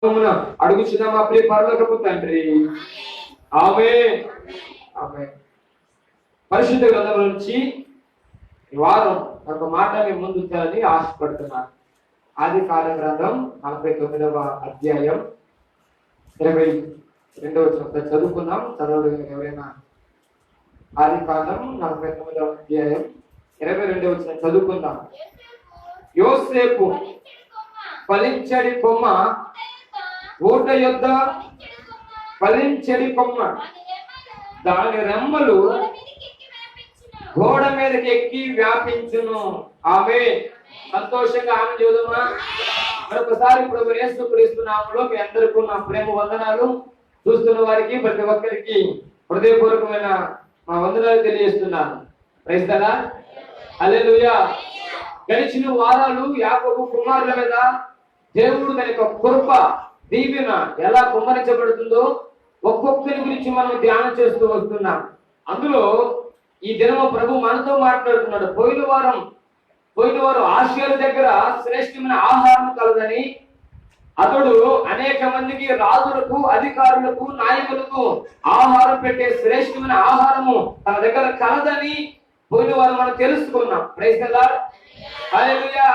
అడుగుచున్నాం మా ప్రియ పరలోకపు తండ్రి. ఆమేన్. ఆమేన్. పరిశుద్ధ గ్రంథం నుంచి ఈ వారం ఒక మాట మేము ముందు ఉంచాలని ఆశపడుతున్నాను. ఆదికాండ గ్రంథం 49వ అధ్యాయం 22వ వచనం చదువుకుందాం. చదవడం ఎవరైనా ఆదికాండం 49వ అధ్యాయం 22వ వచనం చదువుకుందాం. యోసేపు ఫలించడి కొమ్మ, ఊట యొద్ద ఫలించడి కొమ్మ, దాని రెమ్మలు గోడ మీదకి ఎక్కి వ్యాపించును. ఆమె సంతోషంగా ఆమె చూద్దామా. మరొకసారి ప్రభు యేసుక్రీస్తు నామములో మీ అందరికీ నా ప్రేమ వందనాలు. చూస్తున్న వారికి ప్రతి ఒక్కరికి హృదయపూర్వకమైన మా వందనాలు తెలియజేస్తున్నాను. Praise the lord. హల్లెలూయా. గడిచిన వారాలు యాకోబు కుమారుల మీద దేవుడు తన యొక్క కృప దీవెన ఎలా కుమ్మరించబడుతుందో ఒక్కొక్కరి గురించి మనం ధ్యానం చేస్తూ వస్తున్నాం. అందులో ఈ దినము ప్రభు మనతో మాట్లాడుతున్నాడు. పోయిన వారు ఆశీర్వాద దగ్గర శ్రేష్టమైన ఆహారం కలదని, అతడు అనేక మందికి రాజులకు, అధికారులకు, నాయకులకు ఆహారం పెట్టే శ్రేష్టమైన ఆహారము తన దగ్గర కలదని పోయిన వారు మనం తెలుసుకున్నాం. Praise the lord. హల్లెలూయా.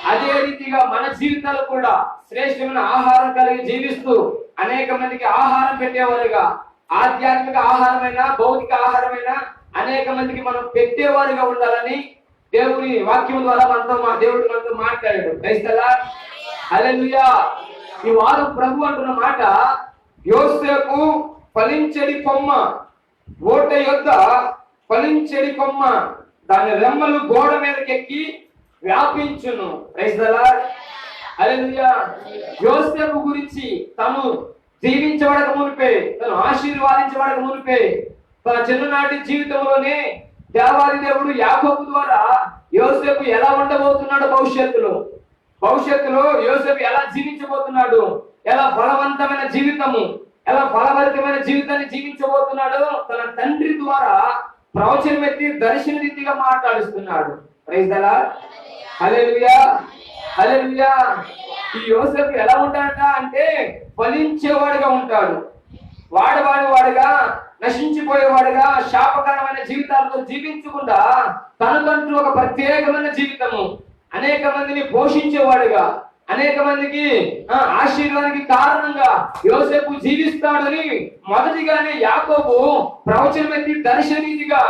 అదే రీతిగా మన జీవితాలు కూడా శ్రేష్టమైన ఆహారం కలిగి జీవిస్తూ అనేక మందికి ఆహారం పెట్టేవారుగా, ఆధ్యాత్మిక ఆహారమైన, భౌతిక ఆహారమైన అనేక మందికి మనం పెట్టేవారుగా ఉండాలని దేవుని వాక్యం ద్వారా దేవుడు మనతో మాట్లాడాడు. Praise the lord. హల్లెలూయా. ఈ వారం ప్రభు అంటున్న మాట, యోసేపు ఫలించడి కొమ్మ, ఓట యొద్ద ఫలించడి కొమ్మ, దాని రెమ్మలు గోడ మీదకి ఎక్కి వ్యాపించును. Praise the lord. హల్లెలూయా. యోసేపు గురించి తను జీవించబడక మునిపే, తను ఆశీర్వాదించబడక మునిపే, తన చిన్ననాటి జీవితంలోనే దేవాది దేవుడు యాకోబు ద్వారా యోసేపు ఎలా ఉండబోతున్నాడు, భవిష్యత్తులో యోసేపు ఎలా జీవించబోతున్నాడు, ఎలా ఫలవంతమైన జీవితము, ఎలా ఫలభరితమైన జీవితాన్ని జీవించబోతున్నాడు తన తండ్రి ద్వారా ప్రవచనం ఎత్తి దర్శన రీతిగా మాట్లాడుస్తున్నాడు. Praise the lord. హల్లెలూయా. హల్లెలూయా. ఈ యోసేపు ఎలా ఉంటాడట అంటే ఫలించేవాడుగా ఉంటాడు. వాడుగా నశించిపోయేవాడుగా, శాపకరమైన జీవితాలతో జీవించకుండా తనకంటూ ఒక ప్రత్యేకమైన జీవితము, అనేక మందిని పోషించేవాడుగా, అనేక మందికి ఆశీర్వాదానికి కారణంగా యోసేపు జీవిస్తాడని మొదటిగానే యాకోబు ప్రవచనం ఎత్తి దర్శనీతిగా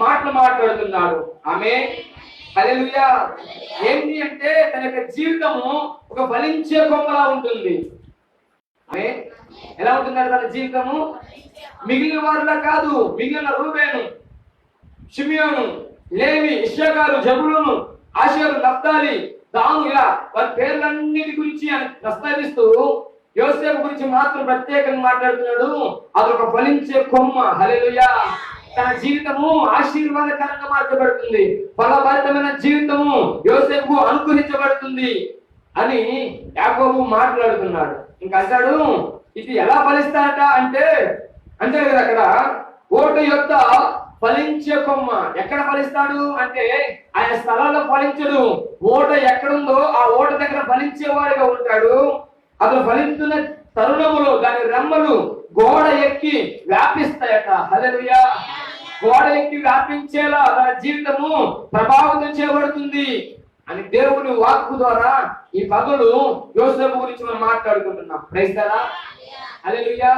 మాట్లాడుతున్నాడు. ఆమె హల్లెలూయా. ఏంటి అంటే తన యొక్క జీవితము ఒక ఫలించే కొమ్మలా ఉంటుంది. ఎలా ఉంటుందంటే తన జీవితము మిగిలిన వారిలా కాదు. మిగిలిన రూబేను, షిమియోను, లేవి, ఇశ్శాఖారు, జబూలూను, ఆషేరు, నఫ్తాలి, దాను, ఇలా వారి పేర్లన్నిటి గురించి ప్రస్తావిస్తూ యోసేపు గురించి మాత్రం ప్రత్యేకంగా మాట్లాడుతున్నాడు. అది ఒక ఫలించే కొమ్మ. హల్లెలూయా. తన జీవితము ఆశీర్వాదకరంగా మార్చబడుతుంది, ఫలభరితమైన జీవితము యోసేపు అనుగ్రహించబడుతుంది అని యాకోబు మాట్లాడుతున్నాడు. ఇంకా అంటాడు, ఇది ఎలా ఫలిస్తాడట అంటే కదా అక్కడ ఓట యొద్ద ఫలించే కొమ్మ. ఎక్కడ ఫలిస్తాడు అంటే ఆయన స్థలాల్లో ఫలించడు. ఓట ఎక్కడుందో ఆ ఓట దగ్గర ఫలించేవాడిగా ఉంటాడు. అతను ఫలిస్తున్న తరుణములో దాని రెమ్మలు గోడ ఎక్కి వ్యాపిస్తాయట. హల్లెలూయా. గోడ ఎక్కి వ్యాపించేలా తన జీవితము ప్రభావితం చేయబడుతుంది అని దేవుని వాక్కు ద్వారా ఈ పగలు యోసేపు గురించి మనం మాట్లాడుకుంటున్నాం. Praise the lord. హల్లెలూయా.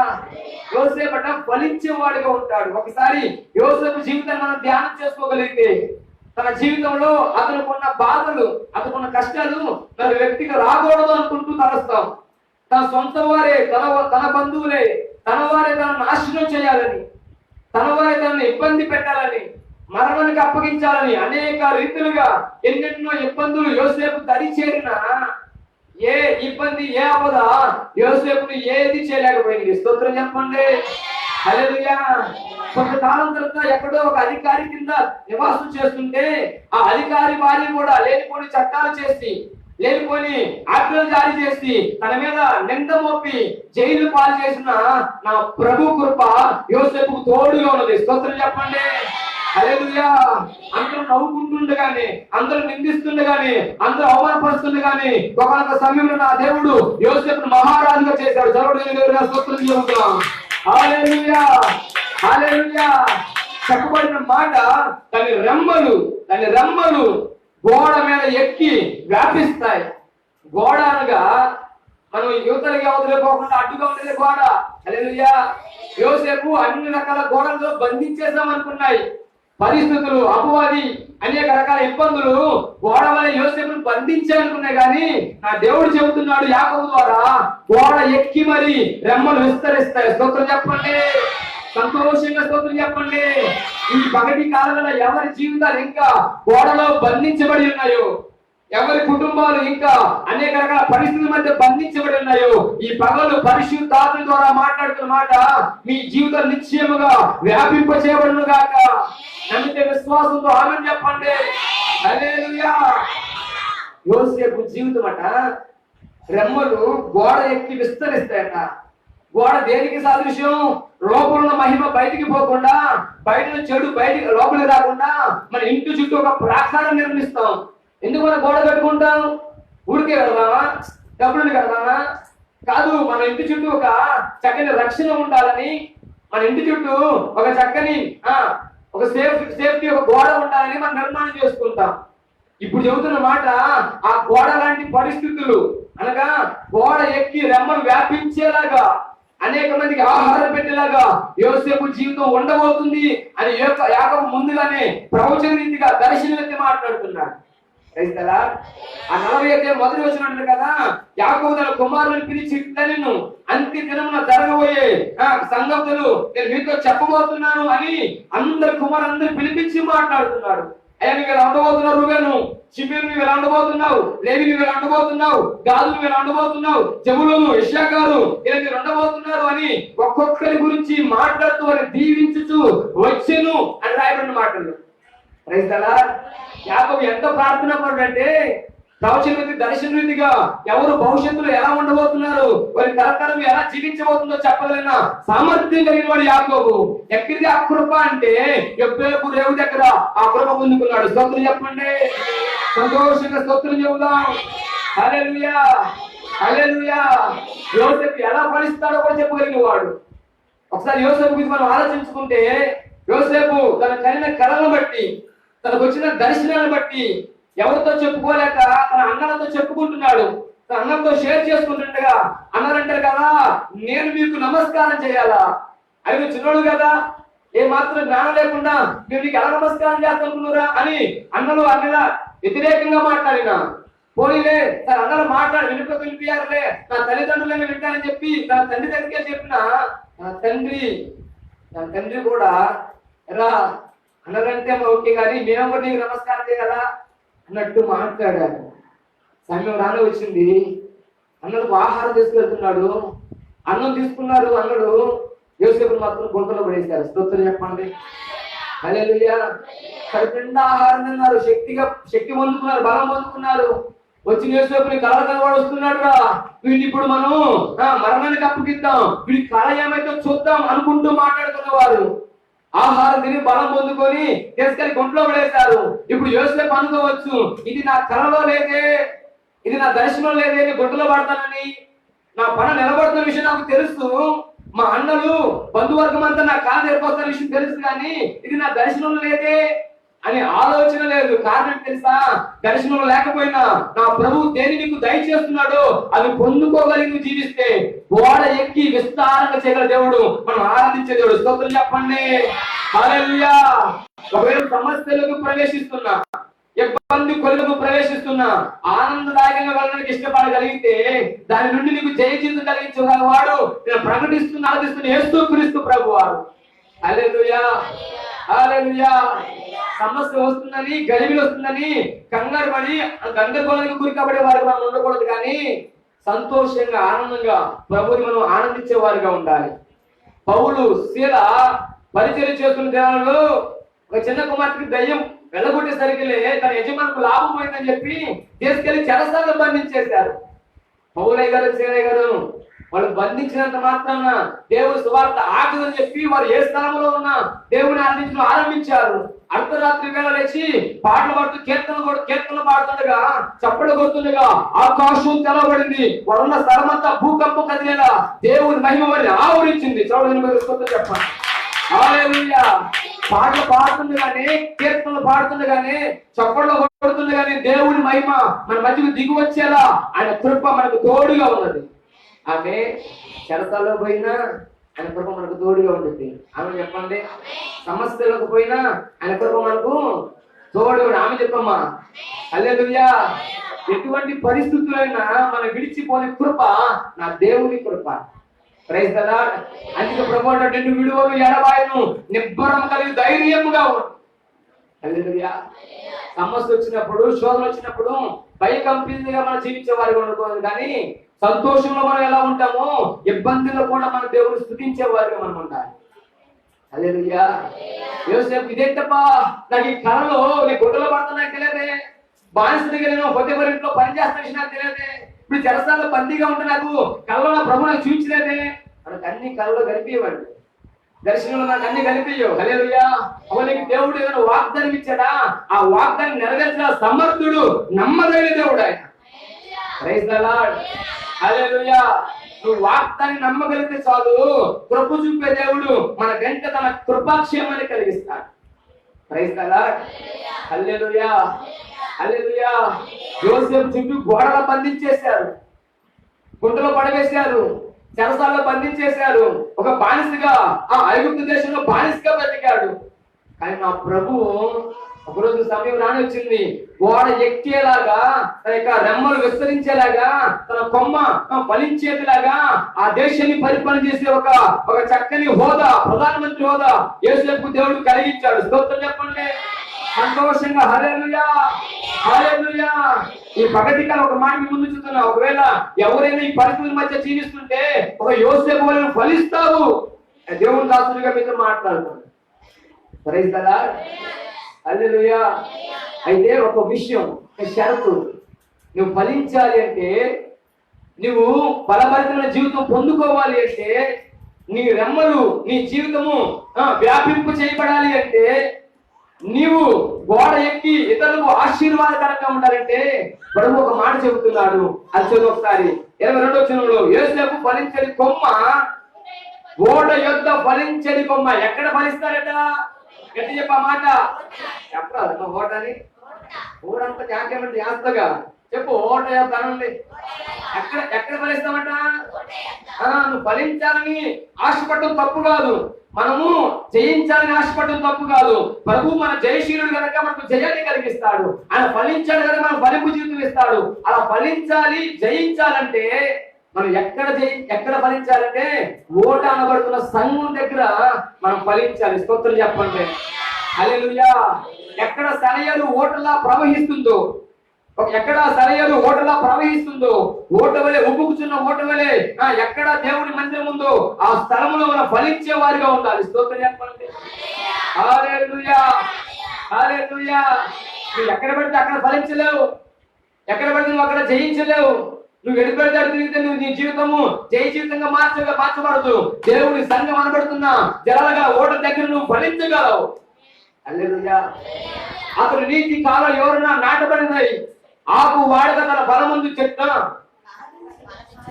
యోసేపు అట ఫలించేవాడిగా ఉంటాడు. ఒకసారి యోసేపు జీవితాన్ని మనం ధ్యానం చేసుకోగలిగితే తన జీవితంలో అతనుకున్న బాధలు, అతనుకున్న కష్టాలు తన వ్యక్తికి రాకూడదు అనుకుంటూ తలస్తాం. తన సొంత వారే, తన బంధువులే, తన వారే తనను నాశనం చేయాలని, తన వారే తనను ఇబ్బంది పెట్టాలని, మరణానికి అప్పగించాలని అనేక రీతులుగా ఎన్నెన్నో ఇబ్బందులు యోసేపు దరి చేరిన ఏ ఇబ్బంది, ఏ ఆపద యోసేపుని ఏది చేయలేకపోయింది. స్తోత్రం చెప్పండి. హల్లెలూయా. కొంతకాలం తర్వాత ఎక్కడో ఒక అధికారి కింద నివాసం చేస్తుంటే ఆ అధికారి భార్య కూడా లేనిపోని చట్టాలు చేసి, లేనిపోని ఆజ్ఞలు జారీ చేసి తన మీద నింద మోపి జైలు పాలు చేసిన నా ప్రభు కృప యోసేపుకు తోడుగా ఉన్నది. స్తోత్రం చెప్పండి. హల్లెలూయా. అందరూ నవ్వుకుంటుండగానే, అందరూ నిందిస్తుండగానే, అందరూ అవమానపరుస్తుండగానే ఒకనొక సమయంలో నా దేవుడు యోసేపును మహారాజుగా చేశాడు. చదవడం స్తోత్రం చెబుతాం. హల్లెలూయా, హల్లెలూయా. చెప్పబడిన మాట, దాని రెమ్మలు గోడ మీద ఎక్కి వ్యాపిస్తాయి. గోడ అనగా మనం యువతలకి అవతలేకపోకుండా అడ్డుగా ఉండేది గోడ. హల్లెలూయా. యోసేపు అన్ని రకాల గోడలతో బంధించేసామనుకున్నాయి పరిస్థితులు, అపవాది అనేక రకాల ఇబ్బందులు గోడ వల్ల యోసేపును బంధించాలనుకున్నాయి. కానీ నా దేవుడు చెబుతున్నాడు యాకోబు ద్వారా, గోడ ఎక్కి మరి రెమ్మలు విస్తరిస్తాయి. స్తోత్రం చెప్పండి, సంతోషంగా స్తోత్రం చెప్పండి. ఈ పగటి కాలంలో ఎవరి జీవితాలు ఇంకా గోడలో బంధించబడి ఉన్నాయో, ఎవరి కుటుంబాలు ఇంకా అనేక రకాల పరిస్థితుల మధ్య బంధించబడి ఉన్నాయో, ఈ పగలు పరిశుద్ధాత్మ ద్వారా మాట్లాడుతున్న మాట మీ జీవితం నిశ్చయముగా వ్యాపింప చేయబడును గాక. నమ్మితే విశ్వాసంతో ఆమేన్ చెప్పండి. హల్లెలూయా. యోసేపు జీవితం అట రెమ్మలు గోడ ఎక్కి విస్తరిస్తాయట. గోడ దేనికి సాదృశ్యం? లోపల ఉన్న మహిమ బయటికి పోకుండా, బయట చెడు బయటికి లోపలికి రాకుండా మన ఇంటి చుట్టూ ఒక ప్రాకారం నిర్మిస్తాం. ఎందుకు మనం గోడ కట్టుకుంటాం? ఊరికే కడదామా? డబ్బులు కడదామా? కాదు, మన ఇంటి చుట్టూ ఒక చక్కని రక్షణ ఉండాలని, మన ఇంటి చుట్టూ ఒక చక్కని ఒక సేఫ్టీ ఒక గోడ ఉండాలని మనం నిర్మాణం చేసుకుంటాం. ఇప్పుడు చెబుతున్న మాట, ఆ గోడ లాంటి పరిస్థితులు అనగా గోడ ఎక్కి రెమ్మలు వ్యాపించేలాగా, అనేక మందికి ఆహారం పెట్టేలాగా యోసేపు జీవితం ఉండబోతుంది అని యాకోబు ముందుగానే ప్రవచన రీతిగా దర్శనమెత్తి మాట్లాడుతున్నాడు. ఆ 40 మొదటి వచ్చినట్టు కదా, యాకోబు తన కుమారులను పిలిచి నిన్ను అంత్య దినమున జరగబోయే సంగతులు నేను మీతో చెప్పబోతున్నాను అని అందరు కుమారులందరూ పిలిపించి మాట్లాడుతున్నాడు. అయ్యా నువ్వు ఇలా ఉండబోతున్నావు, రూబేను, షిమయోను నువ్వు ఇలా ఉండబోతున్నావు, లేవి నువ్వు ఇలా ఉండబోతున్నావు, గాదు నువ్వు ఇలా ఉండబోతున్నావు, జెబూలూను, ఇశ్శాఖారు ఇలా మీరు ఉండబోతున్నారు అని ఒక్కొక్కరి గురించి మాట్లాడుతూ వారిని దీవించుచు వచ్చెను అని రాయబడిన మాటలు. Praise the lord. యాకోబు ఎంత ప్రార్థన పడుడంటే, ప్రవచన దర్శన రీతిగా ఎవరు భవిష్యత్తులో ఎలా ఉండబోతున్నారు, వారి తరతరం ఎలా జీవించబోతుందో చెప్పగలిగిన సామర్థ్యం కలిగిన వాడు యాకోబు. ఎక్కడిది ఆ కృప అంటే ఎప్పుడు రేవు దగ్గర ఆ కృప పొందుకున్నాడు. స్తోత్రం చెప్పండి, సంతోషంగా స్తోత్రం చెబుదాం. హల్లెలూయా, హల్లెలూయా. యోసేపు ఎలా ఫలిస్తాడో కూడా చెప్పగలిగిన వాడు. ఒకసారి యోసేపు గురించి మనం ఆలోచించుకుంటే, యోసేపు తన కలిగిన కళలను బట్టి, తనకు వచ్చిన దర్శనాలను బట్టి ఎవరితో చెప్పుకోలేక తన అన్నలతో చెప్పుకుంటున్నాడు. తన అన్నలతో షేర్ చేసుకుంటుండగా అన్నారంటారు కదా, నేను మీకు నమస్కారం చేయాలా? ఆయన చిన్నోడు కదా, ఏ మాత్రం జ్ఞానం లేకుండా మీరు నీకు ఎలా నమస్కారం చేస్తానుకున్నారా అని అన్నలు అన్నల వ్యతిరేకంగా మాట్లాడినా, పోనీలే తన అన్నలు వినిపించారులే, నా తల్లిదండ్రులను వింటానని చెప్పి తన తండ్రి దగ్గరికి చెప్పిన తన తండ్రి కూడా రా అన్నదంటే ఓకే కానీ మేము కూడా నీకు నమస్కారం చేయాలా అన్నట్టు మాట్లాడారు. సమయం రానే వచ్చింది, అన్నలకు ఆహారం తీసుకెళ్తున్నాడు, అన్నం తీసుకున్నాడు. అన్నడు యోసేపును మాత్రం గుంటలో పడేశారు. స్తోత్రం చెప్పండి, హల్లెలూయా. కడుపు నిండా ఆహారం తిన్నారు, శక్తి పొందుకున్నారు, బలం పొందుకున్నారు. వచ్చిన యోసేపుని కళ కలవాడు వస్తున్నాడు రా, వీడిని ఇప్పుడు మనం మరణానికి అప్పగిద్దాం, వీడి కళ ఏమైతే చూద్దాం అనుకుంటూ మాట్లాడుతున్నవారు ఆహారం తిని బలం పొందుకొని తీసుకెళ్లి గుంట్లో పడేశారు. ఇప్పుడు యోసేపు అనుకోవచ్చు, ఇది నా కళలో లేదే, ఇది నా దర్శనం లేదే, గుంటలో పడతానని, నా పని నిలబడుతున్న విషయం నాకు తెలుసు, మా అన్నలు బంధువర్గం అంతా నా కాలు ఏర్పడుతున్న విషయం తెలుసు, కానీ ఇది నా దర్శనం లేదే అని ఆలోచన లేదు. కారణం తెలుసా? దర్శనం లేకపోయినా నా ప్రభు దేని నీకు దయచేస్తున్నాడో అది పొందుకోగలిగి జీవిస్తే గోడ ఎక్కి విస్తారంగా చేయగల దేవుడు, మనం ఆరాధించే దేవుడు. స్తోత్రం చెప్పండి, హల్లెలూయా. ఒకవేళ సమస్యలకు ప్రవేశిస్తున్నా, ఇబ్బంది కొలకు ప్రవేశిస్తున్నా, ఆనందదాయకంగా వెళ్ళడానికి ఇష్టపడగలిగితే దాని నుండి నీకు జయ జీవితం కలిగించగలవాడు నేను ఆరాధిస్తున్న యేసుక్రీస్తు ప్రభువారు. హల్లెలూయా, హల్లెలూయా. సమస్య వస్తుందని, గలిబిలి వస్తుందని కంగారు పడి గందరగోళానికి గురి కాబడే వారికి మనం ఉండకూడదు, కానీ సంతోషంగా ఆనందంగా ప్రభుని మనం ఆనందించే వారిగా ఉండాలి. పౌలు శీల పరిచయం చేస్తున్న దినాలలో ఒక చిన్న కుమార్తెకి దయ్యం వెళ్ళగొట్టేసరికి తన యజమానికి లాభం పోయిందని చెప్పి తీసుకెళ్లి చెరసాలలో బంధించేశారు. పౌలయ్య గారు, శీలయ్య గారు వాళ్ళు బంధించినంత మాత్రాన దేవుడు సువార్త ఆగదని చెప్పి వారు ఏ స్థలంలో ఉన్నా దేవుని ఆరాధించడం ఆరంభించారు. అర్ధరాత్రి వేళ లేచి పాటలు పాడుతూ కీర్తనలు పాడుతుండగా, చప్పట్లు కొడుతుండగా ఆకాశం తెలవబడింది. వాడున్న స్థలమంతా భూకంపం కదిలేలా దేవుని మహిమ వారిని ఆవరించింది. చూడండి చెప్పండి. హల్లెలూయా. పాటలు పాడుతుండగానే, కీర్తనలు పాడుతుండగానే, చప్పట్లు కొడుతుండగానే దేవుని మహిమ మన మధ్యకు దిగి వచ్చేలా ఆయన కృప మనకు తోడుగా ఉన్నది. ఆమె చెరసాల్లో పోయినా ఆయన కృప మనకు తోడుగా ఉంటుంది. ఆమె చెప్పండి. సమస్యలకు పోయినా ఆయన కృప మనకు తోడుగా. ఆమె చెప్పమ్మా. హల్లెలూయా. ఎటువంటి పరిస్థితులైనా మనం విడిచిపోని కృప నా దేవుని కృప. Praise the lord. అందుకే ప్రభువు అంటే నిన్ను విడువను ఎడబాయను, నిబ్బరం కలిగి ధైర్యముగా ఉండు. హల్లెలూయా. సమస్య వచ్చినప్పుడు, శోధన వచ్చినప్పుడు భయకంపితంగా మనం జీవించే వారిగా ఉండకూడదు. కానీ సంతోషంలో మనం ఎలా ఉంటామో ఇబ్బందుల్లో కూడా మన దేవుని స్తుతించే వారిగా మనం ఉండాలి. హల్లెలూయా. యోసేపు ఇదేంటప్పా, నాకు ఈ కళలో నీ గుడ్డలో పడుతున్నా తెలియదే, బానిస దగ్గర పొద్దుపరి ఇంట్లో పని చేస్తున్న విషయం నాకు తెలియదే, ఇప్పుడు చెరసాల్లో బందీగా ఉంటే నాకు కళ్ళలో నా ప్రభు నాకు చూపించలేదే. మనకు అన్ని కళ్ళలో కనిపించవాడు, దర్శనంలో మనకు అన్ని కనిపించవు. హల్లెలూయా. అవనికి దేవుడు ఏదైనా వాగ్దానం ఇచ్చాడా, ఆ వాగ్దానం నెరవేర్చిన సమర్థుడు, నమ్మదైన దేవుడు ఆయన. Praise the lord. హల్లెలూయా. నువ్వు వాగ్దాన్ని నమ్మగలిగితే చాలు, కృప చూపే దేవుడు మన వెంట తన కృపాక్షేమాన్ని కలిగిస్తాడు. Praise the lord. హల్లెలూయా. హల్లెలూయా. యోసేపు చుట్టూ గోడలో బంధించేశారు, గుంటలో పడవేశారు, చెరసాల్లో బంధించేశారు. ఒక బానిసగా ఆ ఐగుప్తు దేశంలో బానిసగా బ్రతికాడు. కానీ నా ప్రభువు ఒకరోజు సమయం రాని వచ్చింది, గోడ ఎక్కేలాగా, తన యొక్క రెమ్మలు విస్తరించేలాగా, తన కొమ్మ ఫలించేలాగా ఆ దేశాన్ని పరిపాలన చేసే ఒక చక్కని హోదా, ప్రధానమంత్రి హోదా యోసేపుకు దేవుడు కలిగించాడు. స్తోత్రం చెప్పండి. సంతోషంగా హల్లెలూయా. హల్లెలూయా. ఈ పగటికాల ఒక మాట ముందు చూస్తున్నా, ఒకవేళ ఎవరైనా ఈ పరిస్థితుల మధ్య జీవిస్తుంటే ఒక యోసేపు వలె ఫలిస్తావు. దేవుని దాసుడిగా మీతో మాట్లాడుతున్నాను. Praise the lord. హల్లెలూయా. అయితే ఒక విషయం, షరతు, నువ్వు ఫలించాలి అంటే, నువ్వు ఫలభరితమైన జీవితం పొందుకోవాలి అంటే, నీ రెమ్మలు, నీ జీవితము వ్యాపింపు చేయబడాలి అంటే, నీవు గోడ ఎక్కి ఇతరులకు ఆశీర్వాదకరంగా ఉండాలంటే ప్రభు ఒక మాట చెబుతున్నాడు. అది చదువు ఒకసారి. 22వ వచనంలో, యోసేపు ఫలించని కొమ్మ, గోడ యొద్ద ఫలించని కొమ్మ. ఎక్కడ ఫలిస్తారట? గట్టి చెప్ప మాట. చెప్పరా ఓటని? ఊరంతా జాకేమంటే చేస్తగా చెప్పు. ఓట తనండి. ఎక్కడ ఫలిస్తామట? నువ్వు ఫలించాలని ఆశపడటం తప్పు కాదు, మనము జయించాలని ఆశపడటం తప్పు కాదు. ప్రభు మన జయశీలుడు కనుక మనకు జయాన్ని కలిగిస్తాడు. ఆయన ఫలించాడు కనుక మనం ఫలింపు జీవితం ఇస్తాడు. అలా ఫలించాలి, జయించాలంటే మనం ఎక్కడ ఫలించాలంటే ఓట అనబడుతున్న సంఘం దగ్గర మనం ఫలించాలి. స్తోత్రం చెప్పండి. హల్లెలూయా. ఎక్కడ సరయలు ఓటలా ప్రవహిస్తుందో, ఎక్కడ సరయలు ఓటలా ప్రవహిస్తుందో, ఓట వలె ఉబ్బుకుచున్న ఓట వలె ఎక్కడ దేవుని మందిరం ఉందో ఆ స్థలంలో మనం ఫలించే వారిగా ఉండాలి. స్తోత్రం చెప్పండి. హల్లెలూయా. హల్లెలూయా. నువ్వు ఎక్కడ పెడితే అక్కడ ఫలించలేవు, ఎక్కడ పెడితే నువ్వు అక్కడ జయించలేవు. నువ్వు ఎడిపెడితే తిరిగితే నువ్వు నీ జీవితము జయ జీవితంగా మార్చబడదు. దేవుని సంఘం అనబడుతున్నా జలాలుగా ఓట దగ్గర నువ్వు ఫలించగలవు. హల్లెలూయా. అతను నీతి కాలం ఎవరన్నా నాటబడినాయి, ఆకు వాడక తన బలముందు చెట్టు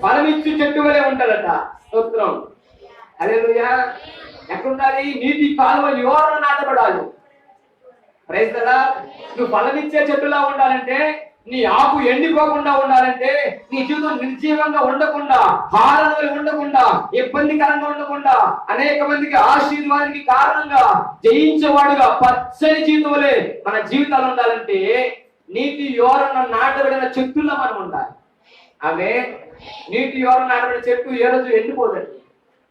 బలమిచ్చు చెట్టు వలె ఉంటాడట. స్తోత్రం. హల్లెలూయా. ఎక్కడుండాలి? నీతి కాలువ ఎవరన్నా నాటబడాలి. Praise the lord. నువ్వు ఫలమిచ్చే చెట్టులా ఉండాలంటే, నీ ఆకు ఎండిపోకుండా ఉండాలంటే, నీ జీవితం నిర్జీవంగా ఉండకుండా, హారణ ఉండకుండా, ఇబ్బందికరంగా ఉండకుండా, అనేక మందికి ఆశీర్వాదానికి కారణంగా జయించేవాడుగా పచ్చని జీవితం వలె మన జీవితాలు ఉండాలంటే నీటి యోరన నాటబడిన చెట్టులా మనం ఉండాలి. ఆమె నీటి యోరన నాటబడిన చెట్టు ఏ రోజు ఎండిపోదండి.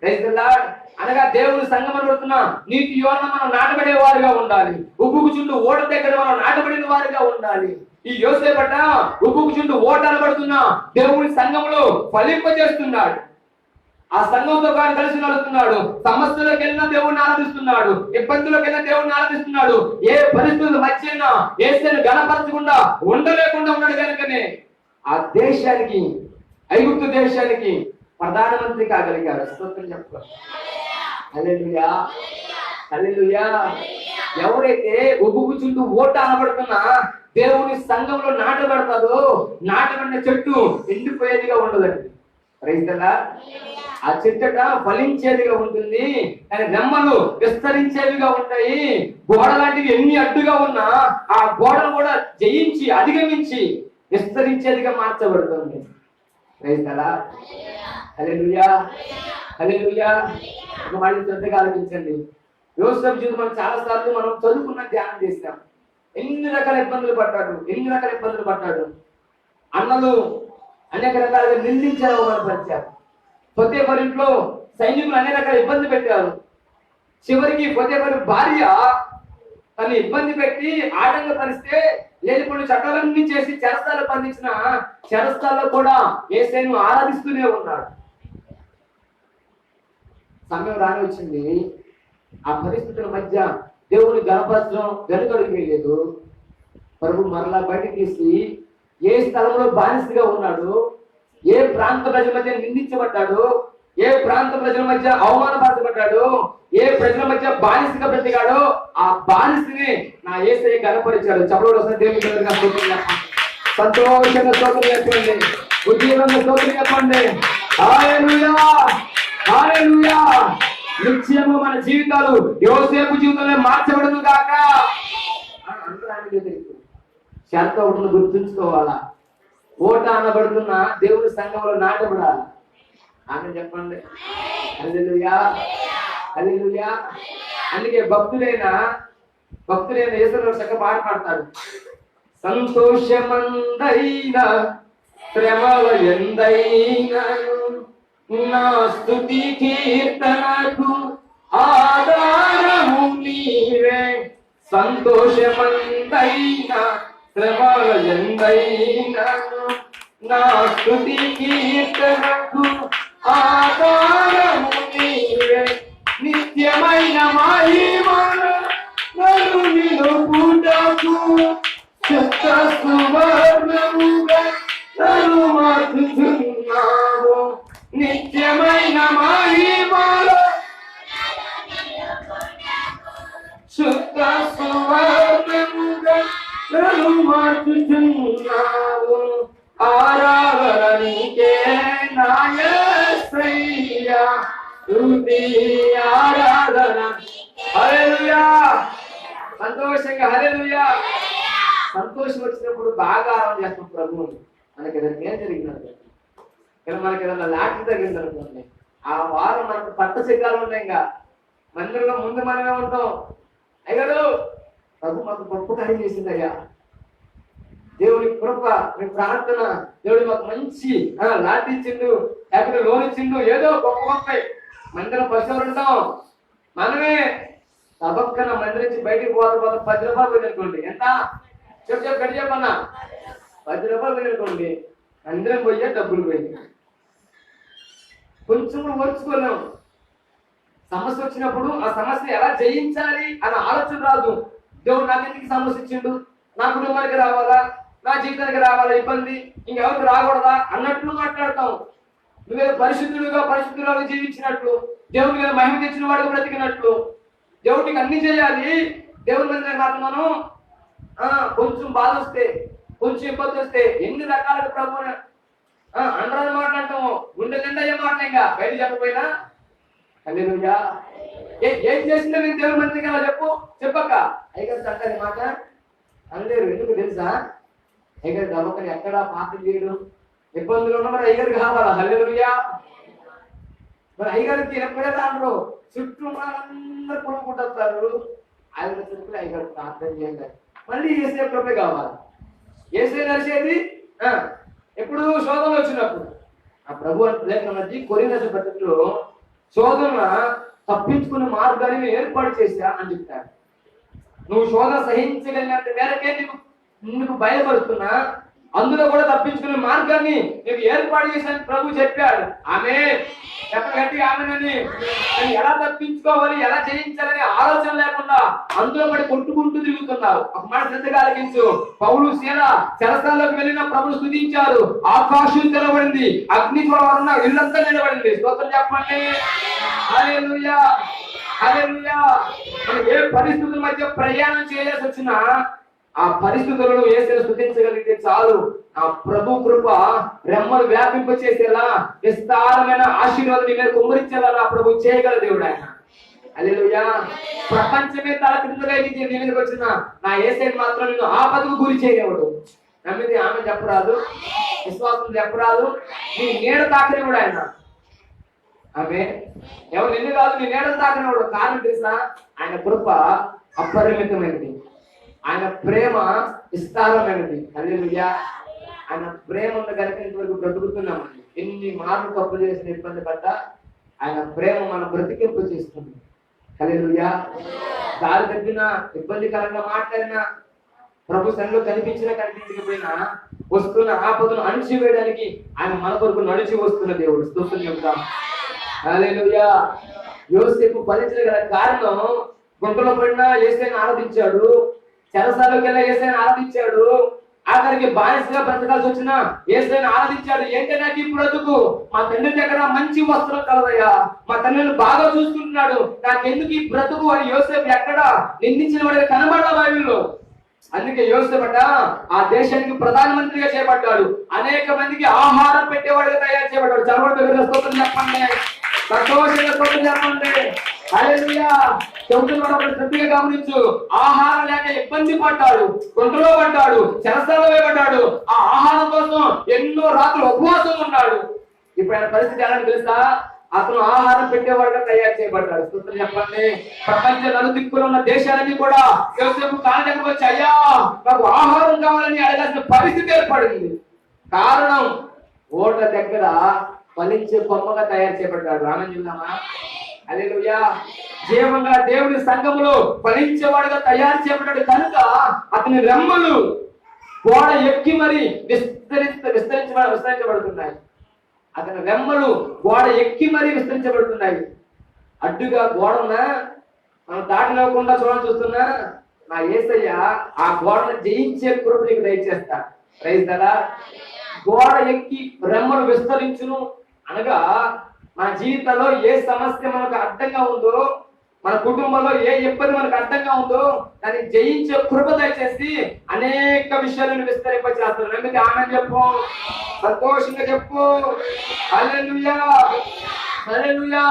Praise the lord. అనగా దేవుని సంఘం అనబడుతున్నా నీటి యోరన మనం నాటబడే వారుగా ఉండాలి. ఉబ్బుకు చుట్టూ ఓట దగ్గర మనం నాటబడిన వారుగా ఉండాలి. ఈ యోసేపట ఉబ్బుకు చుట్టూ ఓట అనబడుతున్నా దేవుని సంఘంలో ఫలింపజేస్తున్నాడు. ఆ సంఘంతో పాటు కలిసి నడుస్తున్నాడు. సమస్యలోకి వెళ్ళినా దేవుడిని ఆరాధిస్తున్నాడు, ఇబ్బందులకు వెళ్ళినా దేవుడిని ఆరాధిస్తున్నాడు. ఏ పరిస్థితుల మధ్య యేసుని గణపరచకుండా ఉండలేకుండా ఉన్నాడు. కనుకనే ఆ దేశానికి, ఐగుప్తు దేశానికి ప్రధానమంత్రి కాగలిగారు. స్తోత్రం చెప్పాలి. హల్లెలూయా. హల్లెలూయా. ఎవరైతే ఉబ్బుగుచుంటూ ఓట అనబడుతున్నా దేవుని సంఘంలో నాటబడతాదో నాటబడిన చెట్టు ఎండిపోయేదిగా ఉండదండి. రైతులా ఆ చెట్టట ఫలించేదిగా ఉంటుంది, కానీ రెమ్మలు విస్తరించేవిగా ఉంటాయి. గోడ లాంటివి ఎన్ని అడ్డుగా ఉన్నా ఆ గోడను కూడా జయించి అధిగమించి విస్తరించేదిగా మార్చబడుతుంది. రైతులా హల్లెలూయా, హల్లెలూయా. మళ్ళీ శ్రద్ధగా ఆలోచించండి. యోసేపు జీవితం మనం చాలా సార్లు మనం చదువుకున్న ధ్యానం చేస్తాం. ఎన్ని రకాల ఇబ్బందులు పడ్డాడు. అన్నలు అనేక రకాలుగా నిందించారు, అవమానపరిచారు. పొతేఫరు ఇంట్లో సైనికులు అనేక రకాల ఇబ్బంది పెట్టారు. చివరికి పొతేఫరు భార్య తను ఇబ్బంది పెట్టి ఆటంకపరిస్తే లేనిపోయిన చట్టాలన్నీ చేసి చెరసాలలో బంధించిన చెరసాలలో కూడా యేసేను ఆరాధిస్తూనే ఉన్నాడు. సమయం రాని వచ్చింది. ఆ పరిస్థితుల మధ్య దేవుని గణపరచడం వెనుకడుగు వేయలేదు. ప్రభు మరలా బయటికి తీసి ఏ స్థలంలో బానిసగా ఉన్నాడు, ఏ ప్రాంత ప్రజల మధ్య నిందించబడ్డాడు, ఏ ప్రాంత ప్రజల మధ్య అవమానపరచబడ్డాడు, ఏ ప్రజల మధ్య బానిసగా బ్రతికాడో ఆ బానిసని నా యేసయ్య గణపరిచాడు. చెప్పడం దేవుని సంతోషంగా స్తోత్రం చెప్పండి, ఉద్యోగంగా స్తోత్రం చెప్పండి. హల్లెలూయా, హల్లెలూయా. నిత్యము మన జీవితాలు యోసేపు జీవితంలో మార్చబడదు కాక. శాంత ఒకటిని గుర్తుంచుకోవాలా. ఓట అనబడుతున్న దేవుని సంఘంలో నాటబడాలి. ఆమె చెప్పండి. హల్లెలూయా, హల్లెలూయా. అందుకే భక్తులైన యేసులో చక్క పాట పాడతాడు. సంతోషమందైన శ్రమల ఎందైనను నా స్తుతి కీర్తనకు ఆధారము నీవే. సంతోషమందైన శ్రమల ఎందైనను నా స్తుతి కీర్తనకు ఆధారము నీవే. నిత్యమైన మహిమను నన్ను నిలుపుటకు శుద్ధ సువర్ణముగా నన్ను మార్చుచున్నావు. నిత్యమైన మహిమలో శుద్ధ సువర్ణముగా నన్ను మార్చుచున్నావు. ఆరాధన నీకే నా యేసయ్యా, స్తుతి ఆరాధన. హల్లెలూయా. సంతోషంగా హల్లెలూయా. సంతోషం వచ్చినప్పుడు బాగా ఆరాధన చేస్తాం ప్రభువుని. మనకి ఏదైనా ఏం జరిగినట్టు, మనకి ఏదైనా లాటరీ తగ్గింది అనుకోండి, ఆ వారం మనకు పట్ట సిగ్గాలు ఉన్నాయి. ఇంకా మందిరంలో ముందు మనమే ఉంటాం. అయ్యాడు ప్రభు మాకు గొప్ప కార్యం చేసిందయ్యా, దేవుని కృప, మీ ప్రార్థన, దేవుడు మాకు మంచి లాటరీ ఇచ్చిండు, లేకపోతే లోన్ ఇచ్చిండు, ఏదో గొప్ప గొప్ప మందిరం పశువులు ఉంటాం. మనమే తబక్కన మందిరం నుంచి బయటికి పోతే 10 రూపాయలు పోయింది అనుకోండి. ఎంత గడి చెప్పన్నా, 10 రూపాయలు పోయింది అనుకోండి, మందిరం పోయే డబ్బులు పోయింది. కొంచెం ఓర్చుకోలేం. సమస్య వచ్చినప్పుడు ఆ సమస్య ఎలా జయించాలి అన్న ఆలోచన రాదు. దేవుడు నాకు ఎందుకు సమస్య ఇచ్చిండు, నా కుటుంబానికి రావాలా, నా జీవితానికి రావాలా ఇబ్బంది, ఇంకెవరికి రాకూడదా అన్నట్లు మాట్లాడతాం. నువ్వేదో పరిశుద్ధులుగా జీవించినట్లు, దేవుడి మీద మహిమ తెచ్చిన వాడికి బ్రతికినట్లు, దేవుడికి అన్ని చేయాలి. దేవుడి మీద మాత్రం కొంచెం బాధ వస్తే, కొంచెం ఇబ్బంది వస్తే ఎన్ని రకాలుగా ప్రభువుని అండరాని మాట్లాడతాము. గుండె నిండా ఏ మాట ఇంకా బయట చెప్పపోయినా. హల్లెలూయా. ఏం చేసిందో నేను దేవుడి మందికి అలా చెప్పక్క అయ్యగారు చక్కని మాట అనలేరు. ఎందుకు తెలుసా? అయ్యగారు దమ్మకని ఎక్కడా పాత్ర చేయడం, ఇబ్బందులు ఉన్న మరి అయ్యగారు కావాలా. హల్లెలూయా. మరి అయ్యగారికి ఎప్పుడైనా అనరు, చుట్టూ అందరు కొనుక్కుంటారు. ఆయన చుట్టూ అయ్యగారు ప్రార్థన చేయండి, మళ్ళీ ఏసే కృపే కావాలి. ఏసే నడిచేది ఎప్పుడు శోధనలు వచ్చినప్పుడు. ఆ ప్రభు అంటే కొరింథీ పత్రికలో శోధన తప్పించుకునే మార్గాన్ని ఏర్పాటు చేశా అని చెప్తాడు. నువ్వు శోధన సహించగలిగినంత మేరకే నీకు భయపడుతున్నా, అందులో కూడా తప్పించుకునే మార్గాన్ని నీకు ఏర్పాటు చేశాను ప్రభు చెప్పాడు. ఆమె చెప్పగండి. గట్టిగా ఆమెనని. ఎలా తప్పించుకోవాలి, ఎలా జయించాలని ఆలోచన లేకుండా అందులో పడి కొట్టుకుంటూ తిరుగుతున్నారు. ఒక మాట శ్రద్ధగా ఆలకించు. పౌలు శీల చెరసాల్లోకి వెళ్ళిన ప్రభుని స్తుతించారు. ఆకాశం తెరవబడింది, అగ్ని జ్వాల ఇల్లంతా నిలబడింది. స్తోత్రం చెప్పండి. హల్లెలూయా, హల్లెలూయా. మనం ఏ పరిస్థితుల మధ్య ప్రయాణం చేయాల్సి వచ్చినా ఆ పరిస్థితులను యేసుని స్తుతించగలిగితే చాలు. ఆ ప్రభు కృప రెమ్మలు వ్యాపింప చేసేలా, విస్తారమైన ఆశీర్వాదం నీ మీద కుమ్మరించేలా నా ప్రభు చేయగల దేవుడు ఆయన. హల్లెలూయా. ప్రపంచమే తల క్రిందుగా నీ మీదకి వచ్చిన నా యేసయ్య మాత్రం నేను ఆపదకు గురి చేయలేవాడు. నమ్మిది ఆమె చెప్పరాదు, విశ్వాసం చెప్పరాదు. నీ నీడ తాకనివాడు ఆయన. ఆమె ఎవరు నిన్ను కాదు, నీ నీడ తాకనివాడు. కారణం తెలుసా? ఆయన కృప అపరిమితమైనది, ఆయన ప్రేమ విస్తారమైనది. హల్లెలూయా. ఆయన ప్రేమ ఉన్న కనుక ఇంతవరకు బ్రతుకుతున్నామండి. ఎన్ని మార్లు తప్పు చేసిన ఇబ్బంది పడ్డా ఆయన ప్రేమ మన బ్రతికింపు చేస్తుంది. హల్లెలూయా. దారి తప్పినా, ఇబ్బందికరంగా మాట్లాడినా, ప్రభు సన్నిధిలో కనిపించినా కనిపించకపోయినా వస్తున్న ఆపదను అణిచివేయడానికి ఆయన మన కొరకు నడిచి వస్తున్న దేవుడు. స్తుతులు చెబుతాం. హల్లెలూయా. యోసేపు ఫలించిన గల కారణం, గుంటలో పడినా యేసయ్యను ఆరాధించాడు, చెరసాలకు వెళ్ళా యేసయ్యను ఆరాధించాడు, ఆఖరికి బానిసగా బ్రతకాల్సి వచ్చినా యేసయ్యను ఆరాధించాడు. ఏంటంటే నాకు ఈ బ్రతుకు, మా తండ్రి దగ్గర మంచి వస్త్రం కలదయ్యా, మా తండ్రిని బాగా చూసుకుంటున్నాడు, నాకెందుకు ఈ బ్రతుకు అని యోసేపు ఎక్కడ నిందించిన వాడిగా కనబడ్డా బైబిల్లో. అందుకే యోసేపట ఆ దేశానికి ప్రధానమంత్రిగా చేపట్టాడు. అనేక మందికి ఆహారం పెట్టేవాడిగా తయారు చేయబడ్డాడు. చదవడం స్తోత్రం చెప్పండి, సంతోషంగా స్తోత్రం చెప్పండి. హల్లెలూయా. చెబుతున్నాడు, శ్రద్ధగా గమనించు. ఆహారం లేక ఇబ్బంది పడ్డాడు, గుంటలో పడ్డాడు, చెరసాలలో వేయబడ్డాడు. ఆ ఆహారం కోసం ఎన్నో రాత్రులు ఉపవాసం ఉన్నాడు. ఇప్పుడు ఆయన పరిస్థితి ఎలా తెలుసా? అతను ఆహారం పెట్టేవాడుగా తయారు చేయబడ్డాడు. స్తోత్రం చెప్పండి. ప్రపంచ నలుదిక్కులో ఉన్న దేశాలన్నీ కూడా యోసేపు కాళ్ళ దగ్గరకు వచ్చి, అయ్యా నాకు ఆహారం కావాలని అడగాల్సిన పరిస్థితి ఏర్పడింది. కారణం, ఓట దగ్గర ఫలించే కొమ్మగా తయారు చేయబడ్డాడు. ఆనందం చూద్దామా? హల్లెలూయా. జీవంగా దేవుని సంఘములో ఫలించేవాడుగా తయారు చేయబడ్డాడు కనుక అతని రెమ్మలు గోడ ఎక్కి మరి విస్తరించబడుతున్నాయి. అతని రెమ్మలు గోడ ఎక్కి మరీ విస్తరించబడుతున్నాయి. అడ్డుగా గోడ ఉన్నా మనం దాటినవ్వకుండా చూడాలని చూస్తున్నా నా యేసయ్య ఆ గోడను జయించే కృప నీకు దయచేస్తా. Praise the. గోడ ఎక్కి రెమ్మలు విస్తరించును అనగా మన జీవితంలో ఏ సమస్య మనకు అడ్డంగా ఉందో, మన కుటుంబంలో ఏ ఇబ్బంది మనకు అడ్డంగా ఉందో దాన్ని జయించే కృప దయచేసి అనేక విషయాలను విస్తరింపచేస్తారు. నమ్మితే ఆమెను చెప్పు, సంతోషంగా చెప్పు. హల్లెలూయా, హల్లెలూయా.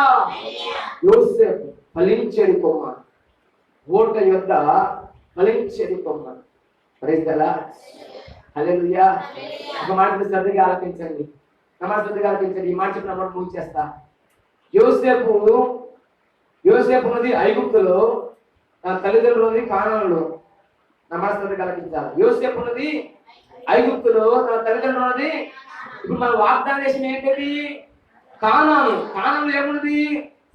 యోసేపు ఫలించేది కొమ్మ, ఓట యొద్ద ఫలించేది కొమ్మ. Praise the lord. హల్లెలూయా. ఒక మాట శ్రద్ధగా ఆలకించండి, శ్రద్ధగా ఆలకించండి. ఈ మాట చెప్పిన మాట ముగిచేస్తా. యోసేపు ఉన్నది ఐగుప్తులో, తన తల్లిదండ్రులు ఉన్నది కానానులో. శ్రద్ధగా ఆలకించాలి. యోసేపు ఉన్నది ఐగుప్తులో, తన తల్లిదండ్రులు ఉన్నది. ఇప్పుడు మన వాగ్దాన దేశం ఏంటది? కానాను. కానాను ఏమున్నది?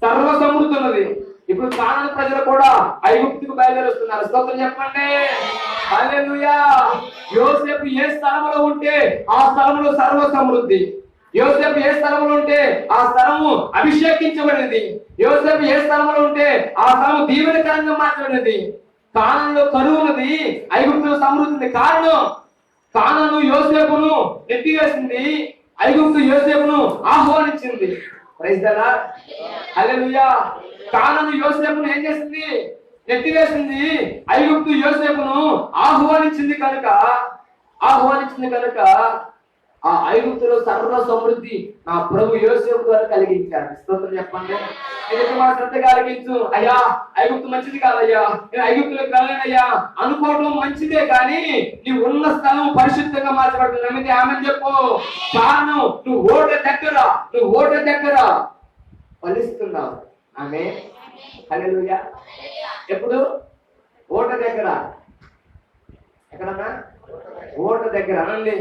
సర్వ సమృద్ధి ఉన్నది. ఇప్పుడు కానాను ప్రజలు కూడా ఐగుప్తుకు బయలుదేరి వస్తున్నారు. స్తోత్రం చెప్పండి. హల్లెలూయా. యోసేపు ఏ స్థలంలో ఉంటే ఆ స్థలంలో సర్వ సమృద్ధి. యోసేపు ఏ స్థలంలో ఉంటే ఆ స్థలము అభిషేకించబడినది. యోసేపు ఏ స్థలంలో ఉంటే ఆ స్థలము దీవెనకరంగా మార్చబడినది. కానానులో కరువు ఉన్నది, ఐగుప్తులో సమృద్ధి ఉంది. కారణం, కానాను యోసేపును నెట్టివేసింది, ఐగుప్తు యోసేపును ఆహ్వానించింది. Praise the lord. హల్లెలూయా. కానాను యోసేపును ఏం చేసింది? నెట్టివేసింది. ఐగుప్తు యోసేపును ఆహ్వానించింది కనుక ఆ ఐగుప్తులో సర్వ సమృద్ధి నా ప్రభు యోసేపు ద్వారా కలిగించాడు. స్తోత్రం చెప్పండి. ఏదైతే మన శ్రద్ధగా కలిగించు. అయ్యా ఐగుప్తు మంచిది కాదయ్యా, నేను ఐగుప్తులకు వెళ్ళలేనయ్యా అనుకోవడం మంచిదే, కానీ నీవు ఉన్న స్థలం పరిశుద్ధంగా మార్చబడుతుంది. నమ్మితే ఆమెను చెప్పు. కారణం, నువ్వు ఓట దగ్గర ఫలిస్తున్నావు. ఆమె. హల్లెలూయా. ఎప్పుడు? ఓట దగ్గర. ఎక్కడన్నా? ఓట దగ్గర అనండి.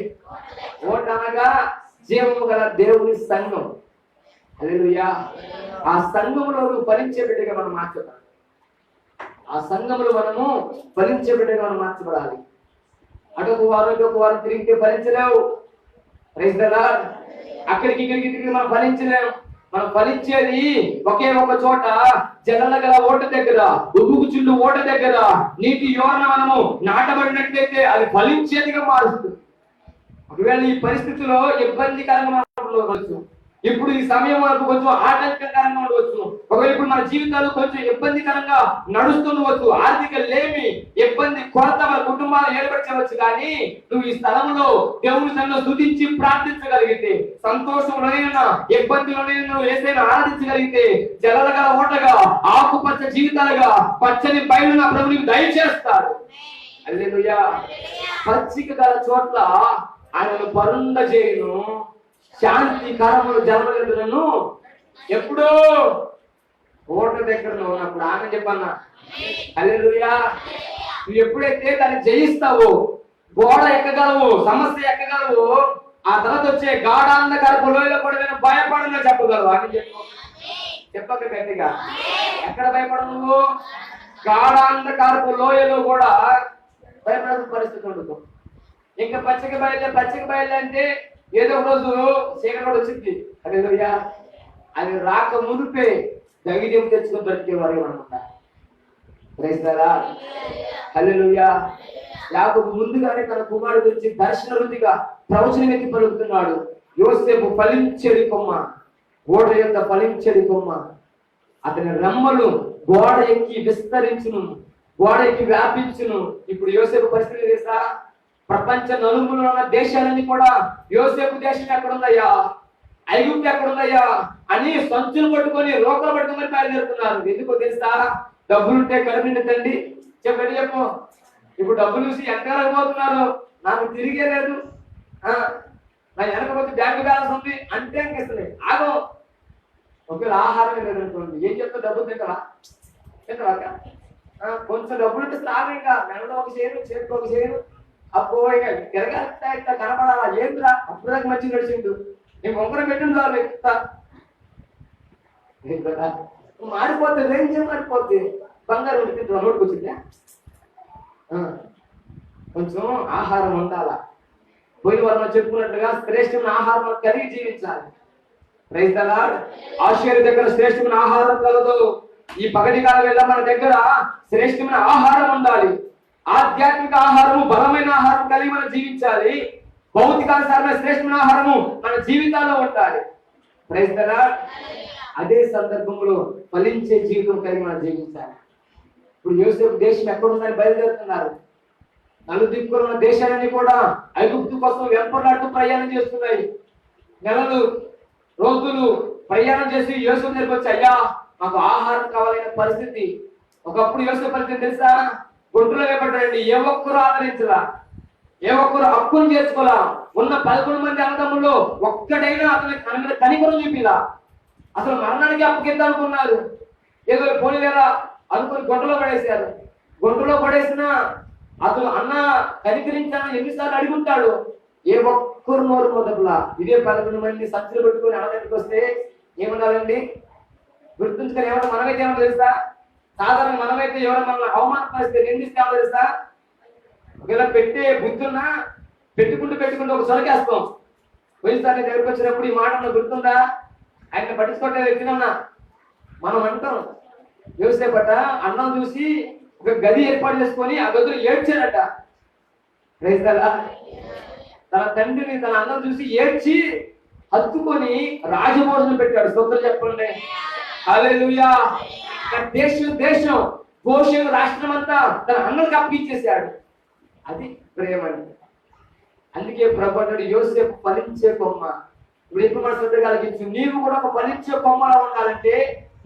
ఓట అనగా జీవము గల దేవుని సంఘం. హల్లెలూయా. ఆ సంఘములో నువ్వు ఫలించే బిడ్డగా మనం మార్చబడాలి. ఆ సంఘములో మనము ఫలించే బిడ్డగా మనం మార్చబడాలి. అటొక వారం తిరిగితే ఫలించలేవు. Praise the lord. అక్కడికి ఇక్కడికి తిరిగి మనం ఫలించలేము. మనం ఫలించేది ఒకే ఒక చోట, జలల గల ఓట దగ్గర, ఉబ్బుకు చిల్లు ఓట దగ్గర, నీటి యోరన మనము నాటబడినట్లయితే అది ఫలించేదిగా మారుస్తుంది. ఒకవేళ ఈ పరిస్థితిలో ఇబ్బందికరంగా ఉండవచ్చు, ఇప్పుడు ఈ సమయం మనకు కొంచెం ఆటంకకరంగా ఉండవచ్చు, ఒకవేళ ఇప్పుడు మన జీవితాలు కొంచెం ఇబ్బందికరంగా నడుస్తుండవచ్చు, ఆర్థిక లేమి, ఇబ్బంది, కొరత మన కుటుంబాలు ఏర్పరచవచ్చు. కానీ నువ్వు ఈ స్థలంలో దేవుని తనలో స్తుతించి ప్రార్థించగలిగితే, సంతోషంలోనైనా ఇబ్బందిలోనైనా నువ్వు ఏదైనా ఆరాధించగలిగితే, జలల గల ఓటగా, ఆకుపచ్చ జీవితాలుగా, పచ్చని బయలు నా ప్రభు నీకు దయచేస్తాడు. హల్లెలూయా. పచ్చిక గల చోట్ల ఆయనను పరుండ చేయను, శాంతి కరములు జన్మలను ఎప్పుడో ఓట దగ్గర ఉన్నప్పుడు ఆమె చెప్పన్నా. హల్లెలూయా. నువ్వు ఎప్పుడైతే దాన్ని జయిస్తావో, గోడ ఎక్కగలవు, సమస్య ఎక్కగలవు, ఆ తర్వాత వచ్చే గాఢాంధకారపు లోయలో కూడా నేను భయపడను చెప్పగలవు అని చెప్పక గట్టిగా. ఎక్కడ భయపడవు నువ్వు? గాఢాంధకారపు లోయలో కూడా భయపడాల్సిన పరిస్థితి ఉండదు. ఇంకా పచ్చిక బయలు అంటే ఏదో ఒక రోజు చీకటి కూడా వచ్చింది. హల్లెలూయా. అది రాక మునిపే ధైర్యం తెచ్చుకొని బ్రతికేవారు అనమాట. ప్రైజ్లారా. హల్లెలూయా. యాకోబు ముందుగానే తన కుమారుడు గురించి దర్శన రుదిగా ప్రవచనం ఎత్తి పలుకుతున్నాడు. యోసేపు ఫలించేది కొమ్మ, ఓడ యొక్క ఫలించేది కొమ్మ. అతని రెమ్మలు గోడ ఎక్కి విస్తరించును, గోడ ఎక్కి వ్యాపించును. ఇప్పుడు యోసేపు పరిస్థితి తెలుసా? ప్రపంచ నలుమూలలో ఉన్న దేశాలన్నీ కూడా యోసేపు దేశం ఎక్కడుందయ్యా, ఐగుప్తు ఎక్కడుందయ్యా అని సంచులు పట్టుకొని, రోకలు పట్టుకొని బయలుదేరుతున్నారు. ఎందుకో తెలుసా? డబ్బులుంటే కనిపించండి. చెప్పండి చెప్పు. ఇప్పుడు డబ్బులు చూసి ఎంతకాలం పోతున్నారు, నాకు తిరిగే లేదు, నా వెనకపోతే బ్యాంక్ బ్యాలెన్స్ ఉంది అంటే అనిపిస్తుంది. ఆగం. ఒకవేళ ఆహారం లేదనుకోండి, ఏం చెప్తా? డబ్బులు తింటావా? కొంచెం డబ్బులు ఉంటే స్థానంగా నెలలో ఒక చేయను, చేతికి ఒక చేయను, అబ్బో ఇక తిరగాలి, ఇట్లా కనపడాలా? ఏంద్రా అప్పుడు దాకా మంచిగా నడిచిండు, నేను ఒక్కరు పెట్టిన చాలు ఎక్కుతా. మారిపోతే రేంజ్ మారిపోద్ది. బంగారు ఉడికి నోటికి వచ్చిందా? కొంచెం ఆహారం ఉండాలా. పోయిన వారు చెప్పుకున్నట్టుగా శ్రేష్టమైన ఆహారం కలిగి జీవించాలి. Praise the lord. ఆశ్చర్య దగ్గర శ్రేష్టమైన ఆహారం కలదు. ఈ పగటి కాలం వేళ మన దగ్గర శ్రేష్టమైన ఆహారం ఉండాలి. ఆధ్యాత్మిక ఆహారము, బలమైన ఆహారం కలిగి మనం జీవించాలి. భౌతికానుసారమైన శ్రేష్టమైన ఆహారము మన జీవితాల్లో ఉండాలి. Praise the lord. అదే సందర్భంలో ఫలించే జీవితం కలిగి మనం జీవించాలి. ఇప్పుడు యోసేపు దేశం ఎక్కడుందని బయలుదేరుతున్నారు. నలుదిక్కులు ఉన్న దేశాలన్నీ కూడా ఐగుప్తు కోసం వెంపర్లాడుతూ ప్రయాణం చేస్తున్నాయి. నెలలు, రోజులు ప్రయాణం చేసి యోసేపు దగ్గరికి వచ్చి, అయ్యా మాకు ఆహారం కావాలనే పరిస్థితి. ఒకప్పుడు యోసేపు పరిస్థితి తెలుసా? గుంటలో వేపడ్డాడండి. ఏ ఒక్కరు ఆదరించలా, ఏ ఒక్కరు హక్కును చేర్చుకోలా. ఉన్న 11 మంది అన్నదమ్ముల్లో ఒక్కడైనా అతని తన మీద కనికరం చూపిలా. అసలు మరణానికి అప్పగిద్దామనుకున్నారు. ఏదో పోనీ లేదా అనుకుని గుంటలో పడేశారు. గుంటలో పడేసిన అతను అన్న కనికరించాలని ఎన్నిసార్లు అడుగుంటాడు. ఏ ఒక్కరు నోరు మొదట్లా. ఇదే 11 మంది సంచులు పెట్టుకుని అన్న దగ్గరికి వస్తే ఏమన్నారండి? గుర్తుంచుకొని ఏమన్నా మనమైతే ఏమన్నా తెలుసా? సాధారణ మనమైతే ఎవరైనా మనల్ని అవమానపరిస్తే, నిందిస్తే ఏమన్నా తెలుసా? ఒకవేళ పెట్టే బుద్ధున్నా పెట్టుకుంటూ ఒక సొరకేస్తాం. పోయినసారి దగ్గరికి వచ్చినప్పుడు ఈ మాట గుర్తుందా? ఆయన పట్టించుకోవట్లేదు ఎత్తినన్నా మనం అంటాం. యోసేపట అన్నం చూసి ఒక గది ఏర్పాటు చేసుకొని ఆ గదిలో ఏడ్చాడట. Praise the lord. తన తండ్రిని, తన అన్నం చూసి ఏడ్చి హత్తుకొని రాజభోజనం పెట్టాడు. స్తోత్రం చెప్పండి. హల్లెలూయా. దేశం గోషేను రాష్ట్రం అంతా తన అన్నకు అప్పగించేశాడు. అది ప్రేమ అంటే. అందుకే ప్రభు అన్నాడు, యోసేపు ఫలించే కొమ్మ. ఇప్పుడు ఎప్పుడు మన శ్రద్ధ కలిగించు. నీవు కూడా ఒక ఫలించే కొమ్మలా ఉండాలంటే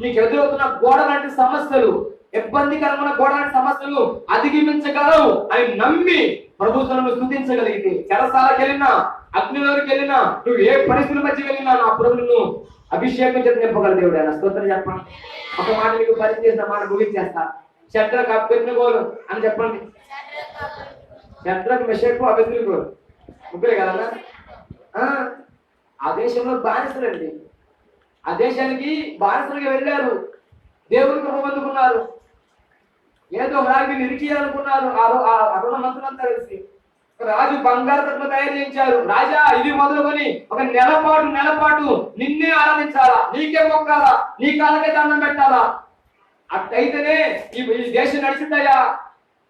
నీకు ఎదురవుతున్న గోడ లాంటి సమస్యలు, ఇబ్బందికరమైన గోడ లాంటి సమస్యలు అధిగమించగలవు అని నమ్మి ప్రభుత్వం స్తుతించగలిగితే, చెరసాలకు వెళ్ళినా, అగ్నిలోకి వెళ్ళినా, నువ్వు ఏ పరిస్థితుల మధ్య వెళ్ళినా నా ప్రభువును అభిషేకం చేత నింపగల దేవుడు. ఆయన స్తోత్రం చెప్పండి. ఒక మాట మీకు పరిచయం చేసిన మాట ముగించేస్తా. షడ్రకు అబేద్నెగోలు అని చెప్పండి. షడ్రకు, మెషకు, అబేద్నెగోలు ముగ్గురే కదా. ఆ దేశంలో బానిసలండి. ఆ దేశానికి బానిసలుగా వెళ్ళారు. దేవుని కృప పొందుకున్నారు. ఏదో రాగి నిరికియాలనుకున్నారు. అరుణ మంత్రులంతా కలిసి రాజు బంగారు ప్రతిమ తయారు చేయించారు. రాజా, ఇది మొదలుకొని ఒక నెలపాటు నిన్నే ఆరాధించాలా, నీకే మొక్కాలా, నీ కాళ్ళకే దండం పెట్టాలా, అట్టయితేనే ఈ దేశం నడిచిందయ్యా.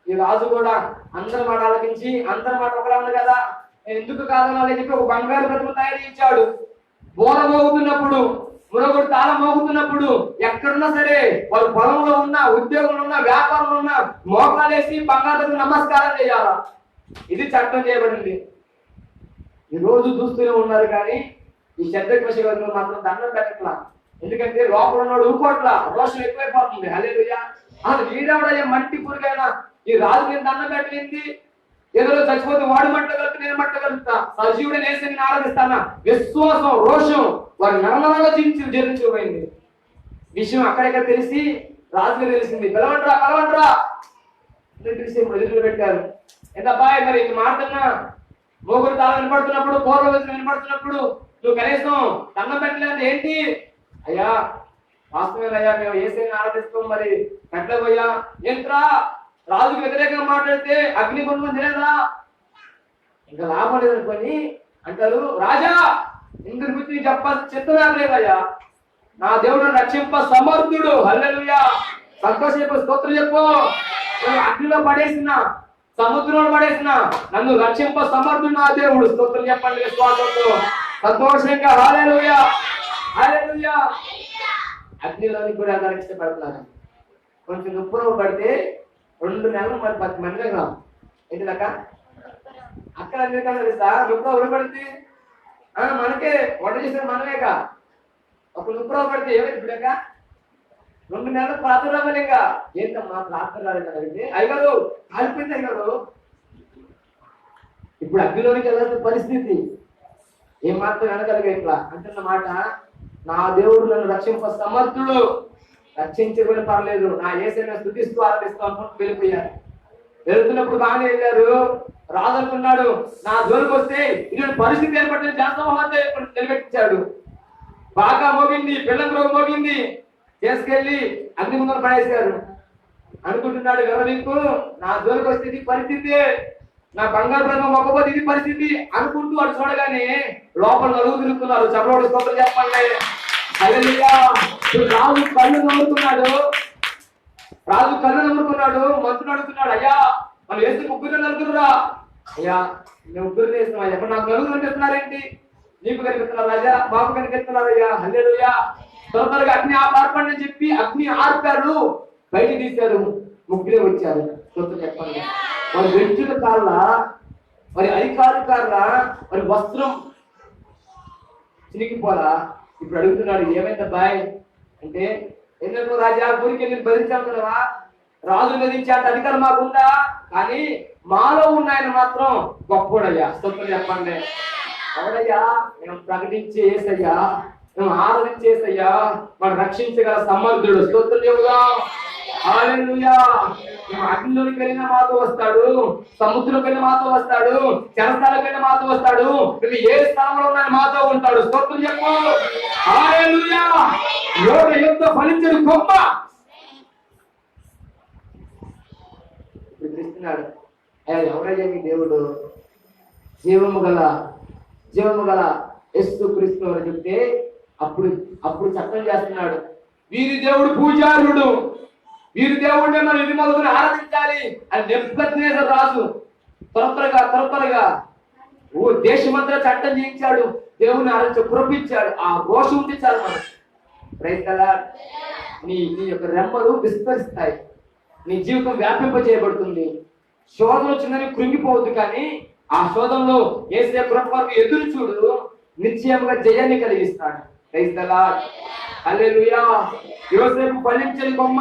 ఈ రాజు కూడా అందరి మాట ఆలోచించి, అందరి మాట ఒకలా ఉంది కదా, ఎందుకు కాదనాలని చెప్పి ఒక బంగారు ప్రతిమ తయారు చేయించాడు. బోర మోగుతున్నప్పుడు, మురగుడు తాళం మోగుతున్నప్పుడు ఎక్కడున్నా సరే, వాళ్ళు పొలంలో ఉన్నా, ఉద్యోగంలో ఉన్నా, వ్యాపారంలో ఉన్నా మోకాలేసి బంగారు నమస్కారం చేయాలా. ఇది చట్టం చేయబడింది. ఈ రోజు చూస్తూనే ఉన్నారు కానీ ఈ శబ్దకృషి మాత్రం దండం పెట్టట్లా. ఎందుకంటే లోపల ఉన్నాడు ఊరుకోట్లా, రోషం ఎక్కువైపోతుంది. హల్లెలూయా. అసలు వీడెవడయ్యా మట్టి పురుగైనా ఈ రాజు నేను దండం పెట్టలేంది, ఏదో చచ్చిపోతే వాడు మట్టగలుగుతా, నేను మట్టగలుగుతా, సజీవుడు నేసని ఆరాధిస్తానా, విశ్వాసం రోషం వారి నరమలలో జీర్ణించిపోయింది. విషయం అక్కడెక్కడ తెలిసి రాజుగా తెలిసింది. పిలవండ్రా తెలిసి ఎదురు పెట్టారు. ఎంతబ్బాయి మరి ఇది మారుతున్నా, మోగుడు తాళం వినపడుతున్నప్పుడు, పూర్వవేశం వినపడుతున్నప్పుడు నువ్వు కనీసం దండం పెట్టలేదు ఏంటి? అయ్యా వాస్తవేనయ్యా, మేము ఏసైని ఆరాధిస్తాం, మరి కట్టలేవయ్యా. ఏంట్రా రాజుకు వ్యతిరేకంగా మాట్లాడితే అగ్ని కొండ తెలియదా? ఇంకా లాభం లేదనుకొని అంటారు, రాజా ఇందుని గురించి చెప్పాల్సిన చిత్తం లేదయ్యా, నా దేవుడు రక్షింప సమర్థుడు. హల్లెలూయా. సంతోషం స్తోత్రం చెప్పు. అగ్నిలో పడేసిన, సముద్రంలో పడేసిన నన్ను రక్షింప సమర్థుడు నా దేవుడు. స్తోత్రం చెప్పండి విశ్వాసంతో సంతోషంగా. హల్లెలూయా హల్లెలూయా. అగ్నిలోని కూడా రక్షించబడుతున్నారు. కొంచెం నొప్పులో పడితే 2 నెలలు మరి 10 మంది రావు. ఏంటిదాక అక్కడ ఎందుకన్నా తెలుసా? నొప్పులో ఉడబడితే మనకే వంట చేసిన మనమేక. ఒక నొప్పులో పడితే ఏమైంది ఇప్పుడాక 2 నెలలు ప్రార్థన రావాలిగా. ఏంటమ్మా ప్రార్థన రాలేదు అడిగితే, అయ్యగారు కాలిపోయింది అయ్యగారు. ఇప్పుడు అగ్నిలోనికి వెళ్ళాల్సిన పరిస్థితి ఏమాత్రం అనగలిగా ఇట్లా అంటున్న మాట, నా దేవుడు నన్ను రక్షింప సమర్థుడు, రక్షించబడి పర్లేదు, నా యేసయ్యను స్తుతిస్తూ ఆరాధిస్తూ అనుకుంటూ వెళ్ళిపోయారు. వెళ్తున్నప్పుడు బాగానే వెళ్ళారు. రాజు అనుకున్నాడు, నా జోలికి వస్తే ఇటువంటి పరిస్థితి ఏర్పడిన జాతీయ నిలబెట్టించాడు. బాగా మోగింది, పిల్లల రోగం మోగింది, చేసుకెళ్లి అగ్ని ముందర పడేశారు. అనుకుంటున్నాడు, ఎవరికి నా జోలికి వస్తే ఇది పరిస్థితి, నా బంగారు బ్రహ్మ మొక్కపోతే ఇది పరిస్థితి అనుకుంటూ అటు చూడగానే లోపల నలుగు తిరుగుతున్నారు. చెప్పలోడు స్తోత్రం చెప్పండి. హల్లెలూయా. రాజు కళ్ళు నమ్ముతున్నాడు, మంత్రులు అడుగుతున్నాడు, అయ్యా మనం వేస్తే 3 నలుగురురా. అయ్యా మేము 3 వేస్తాం అయ్యా, నాకు నలుగురు కనిపిస్తున్నారేంటి? నీకు కనిపిస్తున్నారు రాజా, బాబు కనిపిస్తున్నారు అయ్యా. హల్లెలూయా. త్వరగా అగ్ని ఆర్పండి అని చెప్పి అగ్ని ఆర్పారు, బయట తీశారు, 3 వచ్చారు. స్తోత్రం చెప్పండి. వారి వెంట్రుక కాళ్ళ, మరి అధికారి కాళ్ళ, మరి వస్త్రం చినిగిపోలా. ఇప్పుడు అడుగుతున్నాడు, ఏమైందబ్బాయ్ అంటే, ఎందుకు రాజా ఊరికి వెళ్ళి బదిలించానుకున్నావా? రాజు గదించేంత అధికారం మాకుందా, కానీ మాలో ఉన్నాయని మాత్రం గొప్పోడయ్యా. స్తోత్రం చెప్పండి. ఎవడయ్యా? మేము ప్రకటించే యేసయ్యా, మేము ఆరాధించేసయ్యా, మనం రక్షించగల సమర్థుడు. స్తోత్రం చెబుదా. హల్లెలూయా. అగ్నిలోకి వెళ్ళిన మాతో వస్తాడు, సముద్రంకి వెళ్ళిన మాతో వస్తాడు, చెరస్థాలకు వెళ్ళిన మాతో వస్తాడు, ఏ స్థలంలో ఉన్నాయని మాతో ఉంటాడు. స్తోత్రం చెప్పు. హల్లెలూయా. యోగ యుద్ధ ఫలించిన గొప్ప పిలుస్తున్నాడు. ఎవరయ్యా మీ దేవుడు? జీవము గల యేసు క్రీస్తు అని చెప్తే అప్పుడు చట్టం చేస్తున్నాడు. వీరి దేవుడు పూజారుడు, వీరి దేవుడిని మనం ఇది మొదలుకొని ఆరాధించాలి అని నెబుకద్నెజరు రాజు త్వరగా దేశమంతా చట్టం చేయించాడు. దేవుని ఆరాధించ కురిపించాడు. ఆ రోషం ఉంది చాలు మనం. Praise the lord. నీ యొక్క రెమ్మలు విస్తరిస్తాయి, నీ జీవితం వ్యాపింపజేయబడుతుంది. శోధన వచ్చిందని కృంగిపోవద్దు, కానీ ఆ శోధనలో యేసయ్య కృప కొరకు ఎదురు చూడు, నిశ్చయంగా జయాన్ని కలిగిస్తాడు. Praise the lord. హల్లెలూయా. యోసేపు ఫలించని కొమ్మ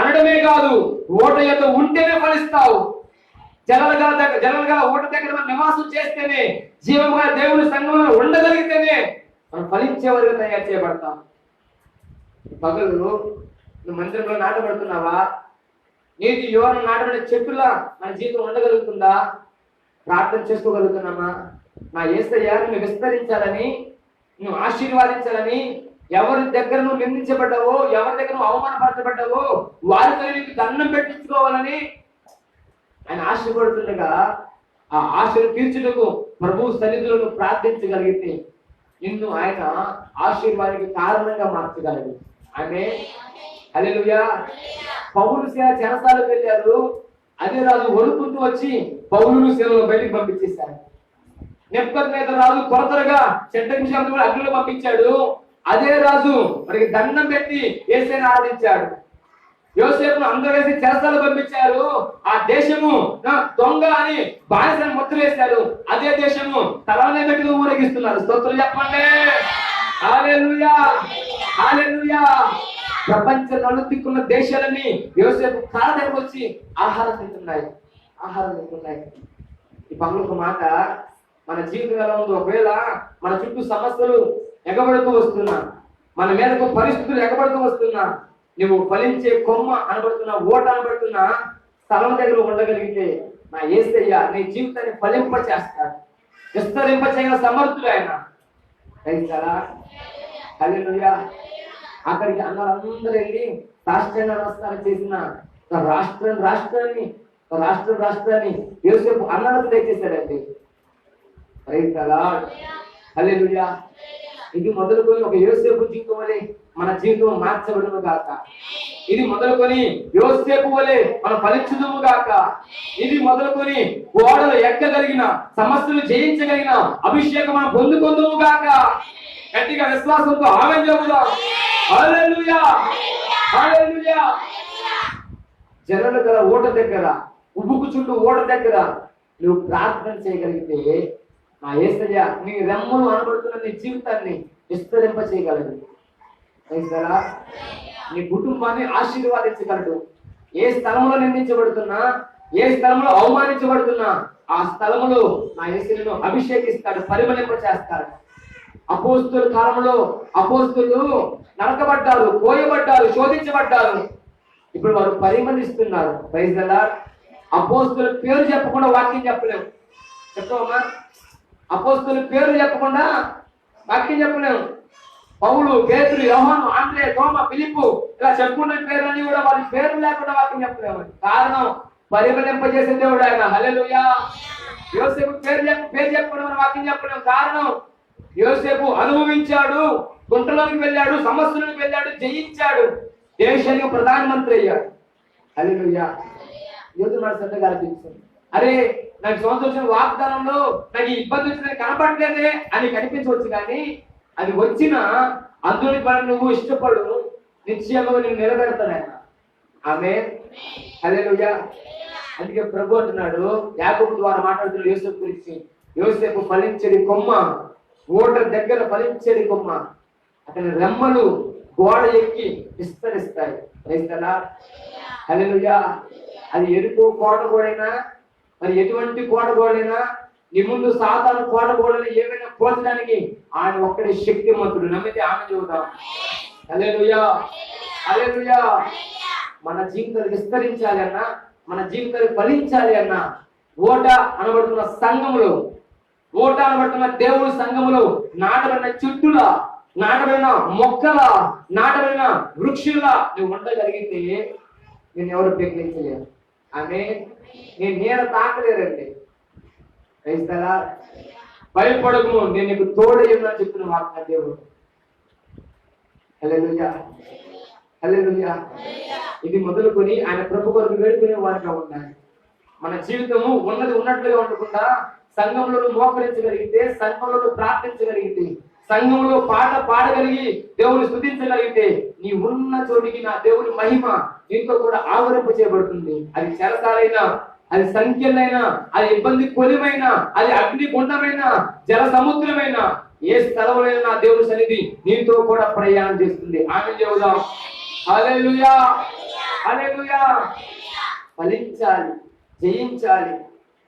అనడమే కాదు, ఓట యొక్క ఉంటేనే ఫలిస్తావు. జలలుగా ఓట దగ్గర నివాసం చేస్తేనే, జీవముగా దేవుని సంఘంలో ఉండగలిగితేనే మనం ఫలించే వరకు తయారు చేయబడతాం. పగలు నువ్వు మందిరంలో నాటబడుతున్నావా? నీతి యువను నాటబడే చెట్టులా మన జీవితం ఉండగలుగుతుందా? ప్రార్థన చేసుకోగలుగుతున్నామా? నా యేసయ్య నిన్ను విస్తరించాలని, నువ్వు ఆశీర్వాదించాలని, ఎవరి దగ్గర నువ్వు నిందించబడ్డావో, ఎవరి దగ్గర నువ్వు అవమానపరచబడ్డావో వారితో నీకు దండం పెట్టించుకోవాలని ఆయన ఆశపడుతుండగా ఆ ఆశను తీర్చుటకు ప్రభు సన్నిధులను ప్రార్థించగలిగితే నిన్ను ఆయన ఆశీర్వాదానికి కారణంగా మార్చగలడు. ఆమె హల్లెలూయా. పౌలు చెరసాలకు వెళ్ళారు. అదే రాజు వణుకుంటూ వచ్చి పౌలును శిలలో బయటికి పంపించేశాడు. నెబుకద్నెజరు రాజు త్వరగా చెడ్డ అగ్నిలో పంపించాడు. అదే రాజు మనకి దండం పెట్టి యేసుని ఆరాధించాడు. యోసేపును అందరూ వేసి చెరసాల పంపించారు. ఆ దేశము దొంగ అని బానిసను ముద్ర వేశారు. అదే దేశము తలనే పెట్టి ఊరేగిస్తున్నారు. స్తోత్రం చెప్పండి. హల్లెలూయా, హల్లెలూయా. ప్రపంచ నలుదిక్కున్న దేశాలన్నీ యోసేపు కాళ్ళ దగ్గరకు వచ్చి ఆహారం తింటున్నాయి. ఈ పనులకు మాట మన జీవితంలో ఉంది. ఒకవేళ మన చుట్టూ సమస్యలు ఎగబడుతూ వస్తున్నా, మన మీదకు పరిస్థితులు ఎగబడుతూ వస్తున్నా, నువ్వు ఫలించే కొమ్మ అనబడుతున్నా, ఓట అనబడుతున్నా స్థలం దగ్గర ఉండగలిగితే నా యేసయ్య నీ జీవితాన్ని ఫలింప చేస్తాడు, విస్తరింప చేయగల సమర్థుడు ఆయన. హల్లెలూయా. అక్కడికి అందరూ వెళ్ళి సాష్టాంగ నమస్కారం చేసిన రాష్ట్రాన్ని యోసేపు అన్నలకు దయచేశాడండి. హల్లెలూయా. ఇది మొదలుకొని ఒక యోసేపు జీవితం వలె మన జీవితం మార్చబడును గాక. ఇది మొదలుకొని యోసేపు వలె మన ఫలించుదుము గాక. ఇది మొదలుకొని గోడలు ఎక్కగలిగిన, సమస్యలు జయించగలిగిన అభిషేకం మనం పొందుకుందుము గాక. గట్టిగా విశ్వాసంతో ఆమేన్ చెబుదాం. హల్లెలూయా, హల్లెలూయా. జనులు గల ఓట దగ్గర, ఉబ్బుకు చుట్టూ ఓట దగ్గర నువ్వు ప్రార్థన చేయగలిగితే నా యేసయ్య నీ రెమ్మలు అనబడుతున్న నీ జీవితాన్ని విస్తరింప చేయగలడు. నీ కుటుంబాన్ని ఆశీర్వాదించగలడు. ఏ స్థలంలో నిందించబడుతున్నా, ఏ స్థలంలో అవమానించబడుతున్నా ఆ స్థలంలో నా యేసయ్యను అభిషేకిస్తాడు, పరిమళింప చేస్తాడు. అపోస్తుల కాలంలో అపోస్తులు నరకబడ్డారు, కోయబడ్డారు, శోధించబడ్డారు. ఇప్పుడు వారు పరిమళిస్తున్నారు. Praise the lord. అపోస్తుల పేరు చెప్పకుండా వాక్యం చెప్పలేము. చెప్పమా? అపోస్తుల పేరు చెప్పకుండా వాక్యం చెప్పలేము. పౌలు, పేతురు, యోహాను, ఆంద్రే, తోమ, ఫిలిప్పు ఇలా చెప్పుకున్న పేర్లన్నీ కూడా వారి పేరు లేకుండా వాక్యం చెప్పలేము. కారణం పరిమళింపజేసే దేవుడు ఆయన. హల్లెలూయా. యోసేపు పేరు చెప్పకుండా వాక్యం చెప్పలేము. కారణం యోసేపు అనుభవించాడు, గుంటలోకి వెళ్ళాడు, సమస్యలకు వెళ్ళాడు, జయించాడు, దేశానికి ప్రధానమంత్రి అయ్యాడు. హల్లెలూయా. యోధుడు మన శ్రద్ధగా అనిపించింది. అరే నాకు సంవత్సరం వచ్చిన వాగ్దానంలో నాకు ఈ ఇబ్బంది వచ్చిందని కనపడలేదే అని కనిపించవచ్చు, కానీ అది వచ్చిన అందులోని పని నువ్వు ఇష్టపడు, నిశ్చయంగా నేను నిలబెడతాను ఆయన. ఆమేన్. హల్లెలూయా. అందుకే ప్రభు అంటున్నాడు యాకోబు ద్వారా మాట్లాడుతున్న యోసేపు గురించి, యోసేపు ఫలించేది కొమ్మ, ఓట దగ్గర ఫలించేది కొమ్మ, అతని రెమ్మలు గోడ ఎక్కి విస్తరిస్తాయి. హల్లెలూయా. అది ఎరుపు కోటగోడైనా, మరి ఎటువంటి కోటగోడైనా, నీ ముందు సాతాను కోటగోడలు ఏమైనా పోల్చడానికి ఆయన ఒక్కడే శక్తిమంతుడు. నమ్మితే ఆమె చూద్దాం. హల్లెలూయా, హల్లెలూయా. మన జీవితాలు విస్తరించాలి అన్నా, మన జీవితాలు ఫలించాలి అన్నా ఓట అనబడుతున్న సంఘములో, ఓట అనబడుతున్న దేవుడి సంఘములో నాటబడిన చెట్టులా, నాటబడిన మొక్కల, నాటబడిన వృక్షుల్లా నువ్వు ఉండగలిగితే నేను ఎవరు పెగిలించలేరు. ఆమె నేను నీడ తాకలేరండి. క్రైస్తలా భయపడకు, నేను నీకు తోడయ్యని చెప్పిన వాక్య దేవుడు. హల్లెలూయా, హల్లెలూయా. ఇది మొదలుకొని ఆయన ప్రభు కొరకు వేడుకునే వారిగా ఉండాలి. మన జీవితము ఉన్నది ఉన్నట్లుగా ఉండకుండా సంఘంలో మోకరించగలిగితే, సంఘంలో ప్రార్థించగలిగితే, సంఘంలో పాట పాడగలిగి దేవుని స్తుతించగలిగితే నీ ఉన్న చోటికి నా దేవుని మహిమ నీతో కూడా ఆవరింప చేయబడుతుంది. అది చెరసాలైనా, అది సంఖ్యలైనా, అది ఇబ్బంది కొలిమైనా, అది అగ్ని గుండమైనా, జల సముద్రమైనా, ఏ స్థలంలో నా దేవుని సన్నిధి నీతో కూడా ప్రయాణం చేస్తుంది. ఆమె చెబుదాం. హల్లెలూయా, హల్లెలూయా. ఫలించాలి, జయించాలి,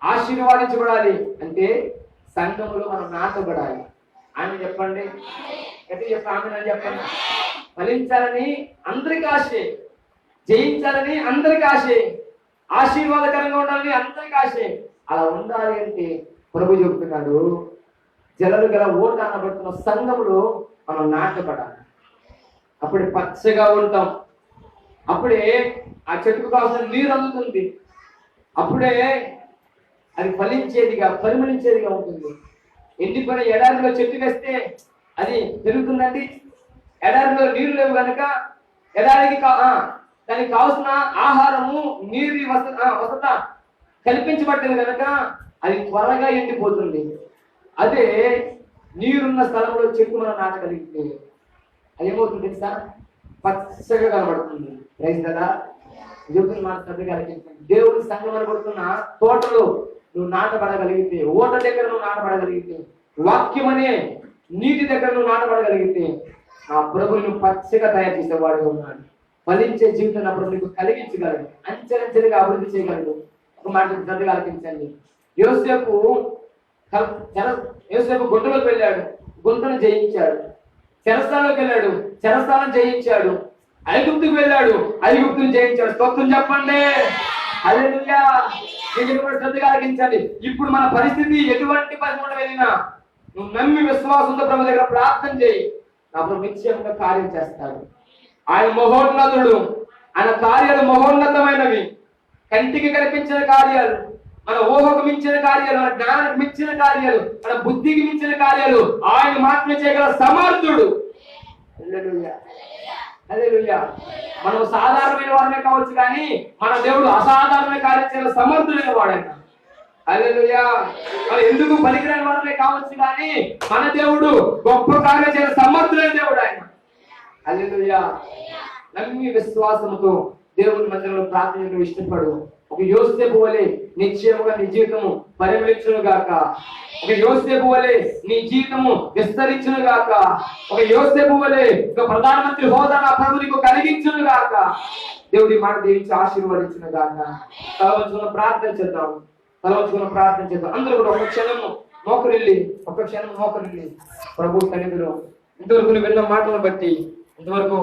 ఆశీర్వాదించబడాలి అంటే సంఘములో మనం నాటబడాలి. ఆమె చెప్పండి, ఎట్లా చెప్ప ఆమె చెప్పండి. ఫలించాలని అందరికి ఆశే, జయించాలని అందరికి ఆశే, ఆశీర్వాదకరంగా ఉండాలని అందరికి ఆశే. అలా ఉండాలి అంటే ప్రభు చెబుతున్నాడు, జలలు గల ఓట అనబడుతున్న సంఘములో మనం నాటబడాలి. అప్పుడే పచ్చగా ఉంటాం, అప్పుడే ఆ చెట్టుకు కావాల్సిన నీరు అందుతుంది. అప్పుడే అది ఫలించేదిగా పరిమళించేదిగా ఉంటుంది. ఎండిపోయిన ఎడారిలో చెట్టు వేస్తే అది పెరుగుతుందండి? ఎడారిలో నీళ్లు లేవు కనుక ఎడారికి దానికి కావాల్సిన ఆహారము నీరు వసత కల్పించబట్టింది కనుక అది త్వరగా ఎండిపోతుంది. అదే నీరున్న స్థలంలో చెట్టు మనం నాటగలిగితే అది ఏమవుతుంది తెలుసా? పచ్చగా కనబడుతుంది. రైతు కదా చెబుతున్న మాట శ్రద్ధగలిగించండి. దేవుడి సంఘం అనబడుతున్న తోటలో నువ్వు నాటబడగలిగితే, ఓట దగ్గర నువ్వు నాటబడగలిగితే, వాక్యం అనే నీటి దగ్గర నువ్వు నాటబడగలిగితే ఆ ప్రభువును పచ్చగా తయారు చేసేవాడుగా ఉన్నాడు. ఫలించే జీవితం అప్పుడు నీకు కలిగించగలడు, అంచెలంచెలుగా అభివృద్ధి చేయగలడు. ఒక మాట శ్రద్ధగా ఆలకించండి. యోసేపు గుంటలోకి వెళ్ళాడు, గుంటను జయించాడు. చెరస్థానంలోకి వెళ్ళాడు, చెరస్థానం జయించాడు. ఐగుప్తుకు వెళ్ళాడు, ఐగుప్తుని జయించాడు. స్తోత్రం చెప్పండి. హల్లెలూయా. నేను కూడా శ్రద్ధగా ఆలకించండి. ఇప్పుడు మన పరిస్థితి ఎటువంటి పరిస్థితి వెళ్ళినా నువ్వు నమ్మి విశ్వాసంతో ప్రభు దగ్గర ప్రార్థన చేయి. నా ప్రభు నిశ్చయంగా కార్యం చేస్తాడు. ఆయన మహోన్నతుడు, ఆయన కార్యాలు మహోన్నతమైనవి. కంటికి కనిపించిన కార్యాలు, మన ఊహకు మించిన కార్యాలు, మన జ్ఞానానికి మించిన కార్యాలు, మన బుద్ధికి మించిన కార్యాలు ఆయన మాత్రమే చేయగల సమర్థుడు. హల్లెలూయా, హల్లెలూయా. మనం సాధారణమైన వారమే కావచ్చు, కానీ మన దేవుడు అసాధారణమైన కార్యం చేయగల సమర్థుడైన వాడైన. హల్లెలూయా. మనం ఎందుకు పనికిరాని వారమే కావచ్చు, కానీ మన దేవుడు గొప్ప కార్యం చేయగల సమర్థుడైన దేవుడు ఆయన. హల్లెలూయా. నమ్మి విశ్వాసముతో దేవుని మందిరంలో ప్రార్థనలు ఇష్టపడు. ఒక యోసేపు వలె నిశ్చయముగా నీ జీవితము పరిమళించును గాక. ఒక యోసేపు వలె నీ జీవితము విస్తరించును గాక. ఒక యోసేపు వలె ఒక ప్రధానమంత్రి హోదా నా ప్రభు నీకు కలిగించును గాక. దేవుడి మాట దీవించి ఆశీర్వదించును గాక. తలవంచుకున్న ప్రార్థన చేద్దాం, తలవంచుకున్న ప్రార్థన చేద్దాం. అందరూ కూడా ఒక క్షణము మోకరిల్లి ప్రభు సన్నిధిలో ఇంతవరకు విన్న మాటలను బట్టి ఇంతవరకు